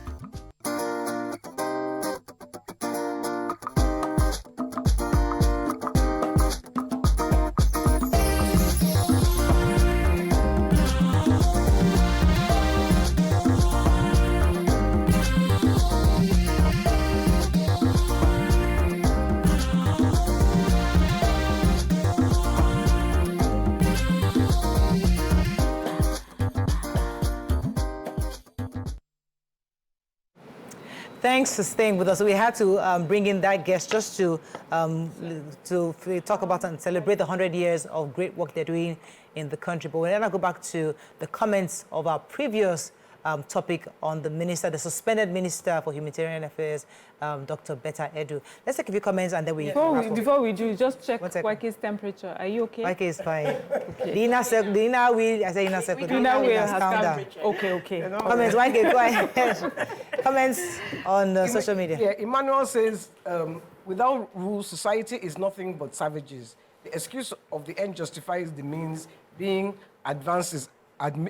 Thanks for staying with us. We had to bring in that guest just to talk about and celebrate the 100 years of great work they're doing in the country. But we're going to go back to the comments of our previous topic on the suspended Minister for Humanitarian Affairs, Dr. Betta Edu. Let's take a few comments and then we... Before we do, just check Waike's temperature. Are you okay? Waike is fine. Okay. The inner wheel has calmed down. Okay. Comments, Waike, go ahead. Comments on social media. Yeah, Emmanuel says, without rules, society is nothing but savages. The excuse of the end justifies the means. Being advanced is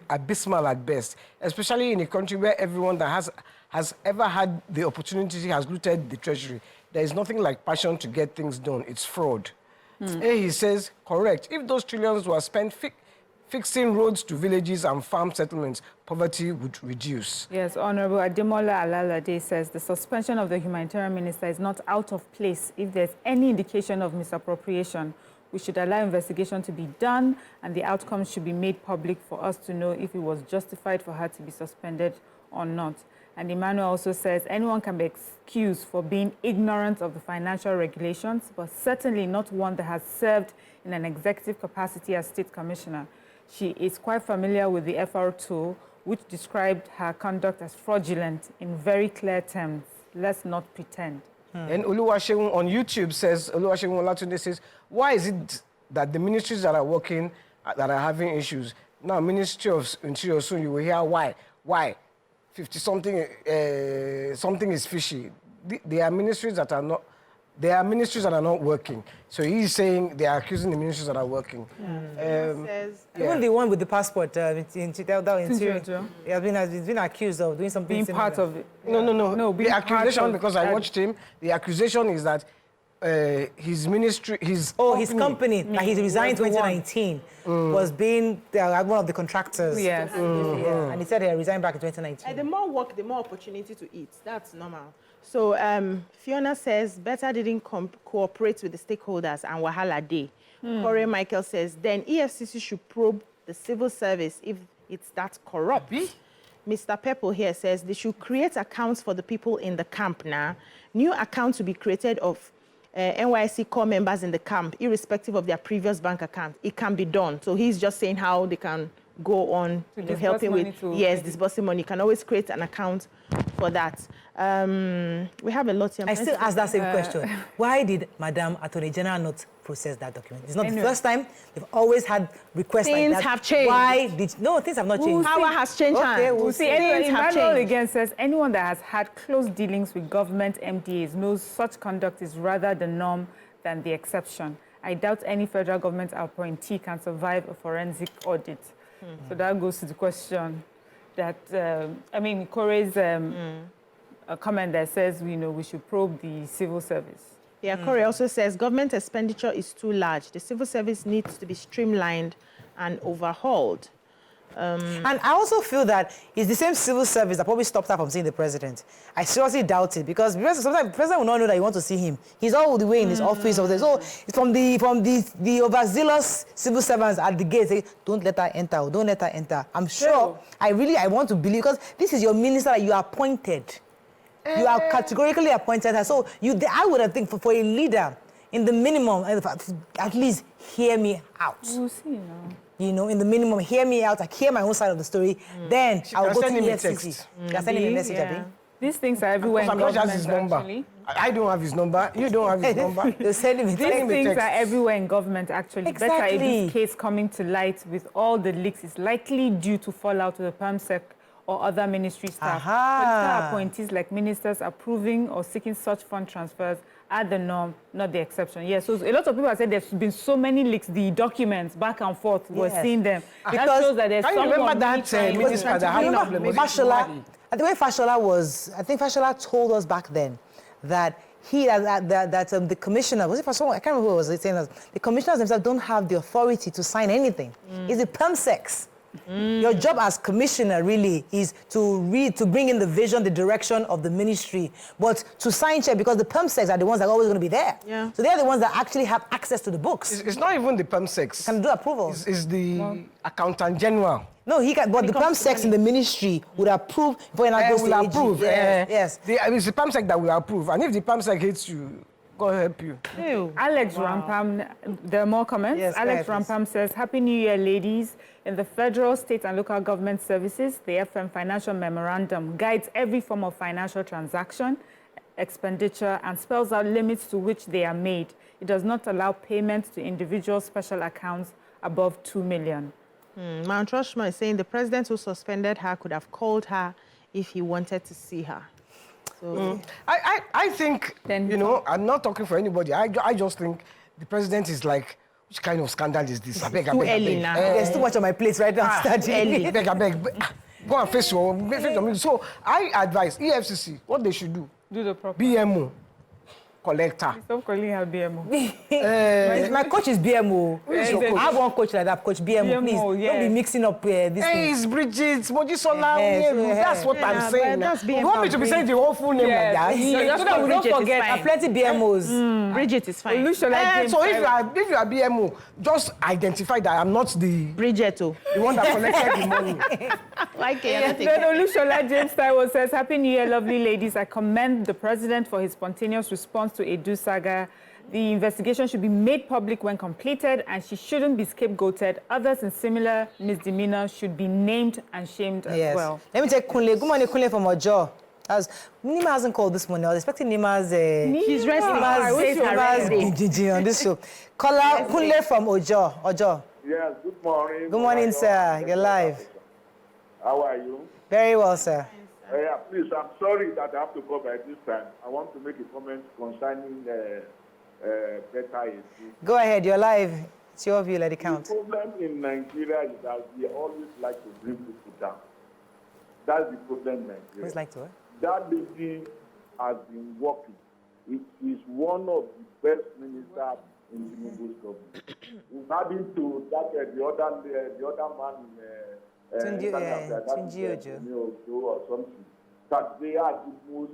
abysmal at best, especially in a country where everyone that has ever had the opportunity has looted the treasury. There is nothing like passion to get things done. It's fraud. He says, correct. If those trillions were spent fixing roads to villages and farm settlements, poverty would reduce. Yes, Honorable Ademola Alalade says the suspension of the humanitarian minister is not out of place. If there's any indication of misappropriation, we should allow investigation to be done and the outcome should be made public for us to know if it was justified for her to be suspended or not. And Emmanuel also says anyone can be excused for being ignorant of the financial regulations, but certainly not one that has served in an executive capacity as State Commissioner. She is quite familiar with the FR tool, which described her conduct as fraudulent in very clear terms. Let's not pretend. And Oluwaseun on YouTube says, Oluwaseun Olatunde says, why is it that the ministries that are working, that are having issues, now Ministry of Interior, soon you will hear why? Why? 50-something, something is fishy. There are ministries that are not working. So he's saying they are accusing the ministries that are working. Even the one with the passport, he has been accused of doing something being similar. part of it. No. The accusation, because I watched him, the accusation is that his ministry, his company that he resigned in 2019 was being one of the contractors. Yes. Yeah. And he said he resigned back in 2019. The more work, the more opportunity to eat. That's normal. So Fiona says, Betta didn't cooperate with the stakeholders and Wahala Day. Corey Michael says, then EFCC should probe the civil service if it's that corrupt. Mr. Pepple here says they should create accounts for the people in the camp now. New accounts will be created of NYSC core members in the camp, irrespective of their previous bank account. It can be done. So he's just saying how they can go on helping with disbursing money. You can always create an account for that. We have a lot here. I still ask that same question. Why did Madam Attorney General not process that document? It's not the first time. They've always had requests like that. Things have changed. Why did... No, things have not changed. Power has changed. Okay, we'll see. Emmanuel again says anyone that has had close dealings with government MDAs knows such conduct is rather the norm than the exception. I doubt any federal government appointee can survive a forensic audit. So that goes to the question that, Corey's a comment that says, we should probe the civil service. Yeah, Corey also says government expenditure is too large. The civil service needs to be streamlined and overhauled. And I also feel that it's the same civil service that probably stopped her from seeing the president. I seriously doubt it, because sometimes the president will not know that you want to see him. He's all the way in his office. So it's from the overzealous civil servants at the gate say, don't let her enter, don't let her enter. I'm sure, I want to believe, because this is your minister that you appointed. You are categorically appointed her. So I would have think for a leader, in the minimum, at least hear me out. We'll see now. In the minimum, hear me out, like hear my own side of the story. Then I'll go to the EFCC. Can send him a message, Abi. These things are everywhere in government, has his number. actually. I don't have his number. You don't have his number. They'll send him a These text. things are everywhere in government, actually. Exactly. Betta Edu's case coming to light with all the leaks is likely due to fallout with the PAMSEC or other ministry staff. Political appointees like ministers approving or seeking such fund transfers are the norm, not the exception. Yes, so a lot of people have said there's been so many leaks, the documents back and forth, we're seeing them. Because that shows that there's can you remember that minister that had problem with Fashola? The way Fashola was, I think Fashola told us back then that the commissioner, was it Fashola? I can't remember who was saying that. The commissioners themselves don't have the authority to sign anything. It's the PAMSECs. Your job as commissioner really is to bring in the vision, the direction of the ministry, but to sign check, because the PAMSECs are the ones that are always going to be there. Yeah. So they're the ones that actually have access to the books. It's not even the PAMSECs. Can do approvals. It's the accountant general. No, but the PAMSECs in the ministry would approve before it goes to AG. Approve. Yes. It's the PAMSEC that will approve, and if the PAMSEC hates you, God help you. Alex Rampam, there are more comments. Yes, Alex go ahead, Rampam says, Happy New Year, ladies. In the federal, state, and local government services, the FM Financial Memorandum guides every form of financial transaction, expenditure, and spells out limits to which they are made. It does not allow payments to individual special accounts above 2 million. Mount Rushmore is saying the president who suspended her could have called her if he wanted to see her. So I think, you know, I'm not talking for anybody. I just think the president is like, which kind of scandal is this? I beg. There's too much on my plate right now. I beg. Go and face your meeting. So I advise EFCC, what they should do the proper. BMO collector. Stop calling her BMO. My coach is BMO. I have one coach like that, Coach BMO. Please, don't be mixing up this thing. It's Bridget, Mojisola. That's what I'm saying. You want me to be saying the whole full name like that? So that we don't forget, there are plenty BMOs. Bridget is fine. So if you are BMO, just identify that I'm not the Bridget, the one that collected the money. Then Olushola James Taiwo says, Happy New Year, lovely ladies. I commend the president for his spontaneous response to Edu Saga. The investigation should be made public when completed, and she shouldn't be scapegoated. Others in similar misdemeanor should be named and shamed as well. Let me take Kunle. Good morning, Kunle from Ojo. Nima hasn't called this morning. I was expecting Nima's... She's resting. Nima's on this show. Caller Kunle from Ojo. Yes, good morning. Good morning, sir. You're live. How are you? Very well, sir. Yeah, please, I'm sorry that I have to go by this time. I want to make a comment concerning Betta Edu. Go ahead, you're live. It's your view, let it count. The problem in Nigeria is that we always like to bring people down. That's the problem in Nigeria. Always like to what? That lady has been working. It is one of the best ministers in Tinubu's government. Adding to that, the other man Tunji Ojo or something, that they are the most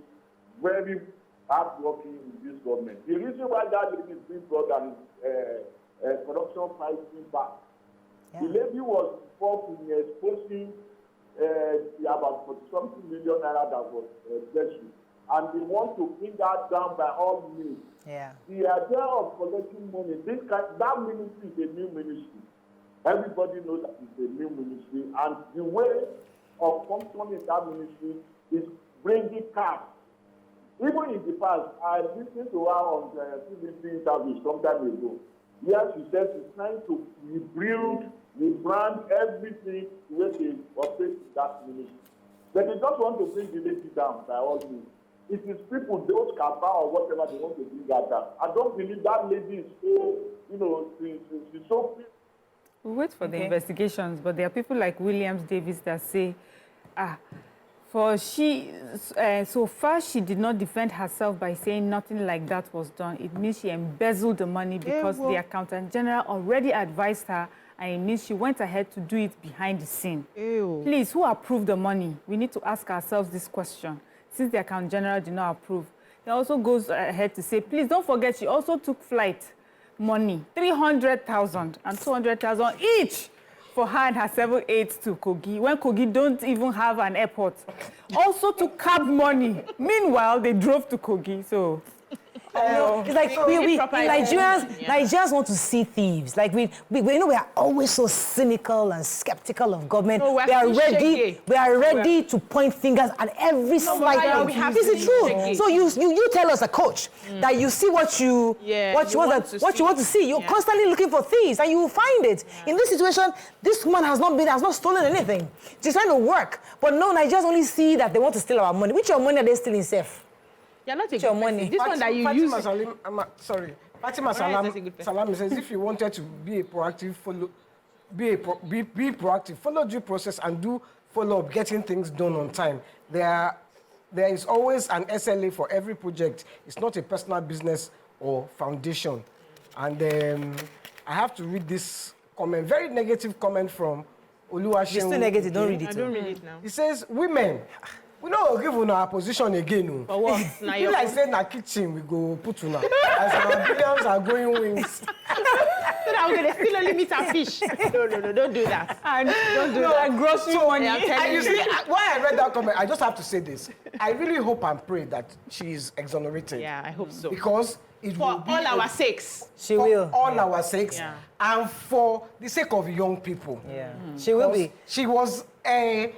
very hardworking in this government. The reason why that lady is being brought down is corruption fighting back. Yeah. The lady was involved in exposing about 40-something million naira that was treasury, and they want to bring that down by all means. Yeah. The idea of collecting money, that ministry is a new ministry. Everybody knows that it's a new ministry, and the way of functioning in that ministry is bringing cash. Even in the past, I listened to her on the TVC interview some time ago. Yes, she said she's trying to rebuild, rebrand everything the way they operate in that ministry. But they just want to bring the lady down by all means. It is people, those Kaba or whatever, they want to bring that down. I don't believe that lady is so, she's so... We wait for the investigations, but there are people like Williams Davis that say, so far she did not defend herself by saying nothing like that was done. It means she embezzled the money because the accountant general already advised her, and it means she went ahead to do it behind the scene. Please, who approved the money? We need to ask ourselves this question. Since the accountant general did not approve, he also goes ahead to say, please don't forget, she also took flight money, 300,000 and 200,000 each for her and her 7 aides to Kogi, when Kogi don't even have an airport. Also took cab money. Meanwhile, they drove to Kogi, so... It's like Nigerians want to see thieves. Like we are always so cynical and skeptical of government. No, we are ready to point fingers at every slight thing. This is true. So you tell us, a coach, that you see what you want to see. You're constantly looking for thieves, and you will find it. In this situation, this woman has not stolen anything. She's trying to work, but no, Nigerians only see that they want to steal our money. Which your money are they stealing safe? You're not your money. This one that you use. Fatima Salam says, if you wanted to be a proactive, be proactive, follow due process and do follow up, getting things done on time. There is always an SLA for every project. It's not a personal business or foundation. And I have to read this comment, very negative comment from Oluwaseun. It's still negative, don't read it. I don't read it now. He says, women, we don't give you our position again. For what? You like say na kitchen we go put una. As our billions are going wings. that I'm going to still only meat and fish. No, don't do that. And Don't do that. and grocery money. I'm telling And you you. see, why I read that comment, I just have to say this. I really hope and pray that she is exonerated. Yeah, I hope so. Because it For will be all our sakes. She for will. all our sakes, Yeah. and for the sake of young people. Yeah. She will be. She was a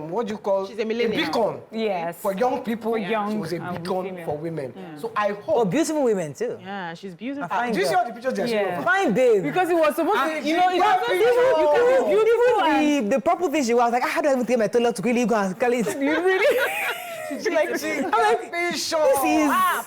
what do you call? She's a millennial. beacon. Yes. For young people, young she was a and beacon female. for women. So I Oh, hope. beautiful women too. Yeah, she's beautiful. Fine Do you see girl. all the pictures they're Yeah. showing of her? Fine babe. Because it was supposed to, you know, you it's can not be you can be beautiful and the purple thing she was like, how do I even take my toilet to really go and call it? you really. She like,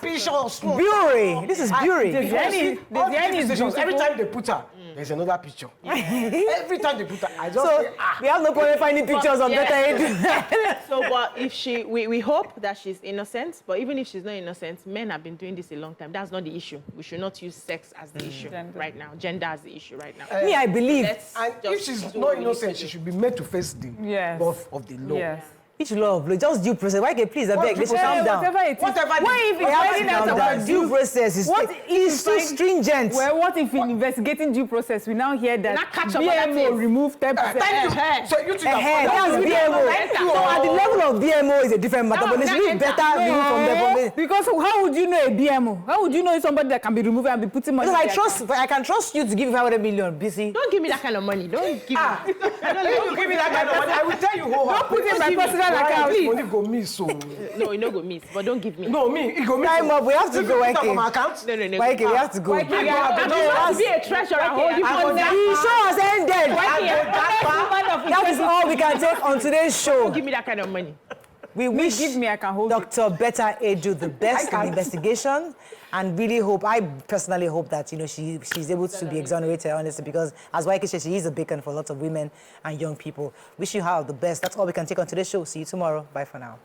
picture. Beauty. This is beauty. The Jenny, All the Jenny TV is stations, every beautiful. time they put her, there's another picture. Every time they put her, I just So say, we have no problem finding pictures of Yeah. Betta Edu. So, but if we hope that she's innocent, but even if she's not innocent, men have been doing this a long time. That's not the issue. We should not use sex as the issue right now. Gender as the issue right now. Me, I believe. Let's and if just she's do not what we need innocent, to she do. should be made to face the Yes. wrath of the law. Yes. Each law of law, just due process. Why can please, I beg, let's due calm process? down. Whatever it is. Whatever What the- if We it's have to finding out calm about down. Due process is What it's too stringent. Well, what if in investigating due process we now hear that Now catch up on that BMO thing. removed 10%? Thank you. So you two Ahead, that's BMO. So at the level of BMO is a different matter, but they should be better removed from there. Because how would you know a BMO? How would you know somebody that can be removed and be putting money? Because I can trust you to give 500 million, BC. Don't give me that kind of money. Don't give me. If you give me that kind of money, I will tell you who. Don't put in my personal account. Please. Money go miss, so. No, you no go miss, but don't give me. No, me, it go miss. Time up, we have to If go, you put that YK. on my account. No. YK, we have to go. I'm supposed to be a treasurer. Hold you for The show has ended. That is all we can take on today's show. Give me that kind of money. We wish Give me, I can hold it. Dr. Betta Edu the best in the can't. investigation, and really hope, I personally hope that, you know, she's able to be exonerated, honestly, because as YK said, she is a beacon for lots of women and young people. Wish you her the best. That's all we can take on today's show. See you tomorrow. Bye for now.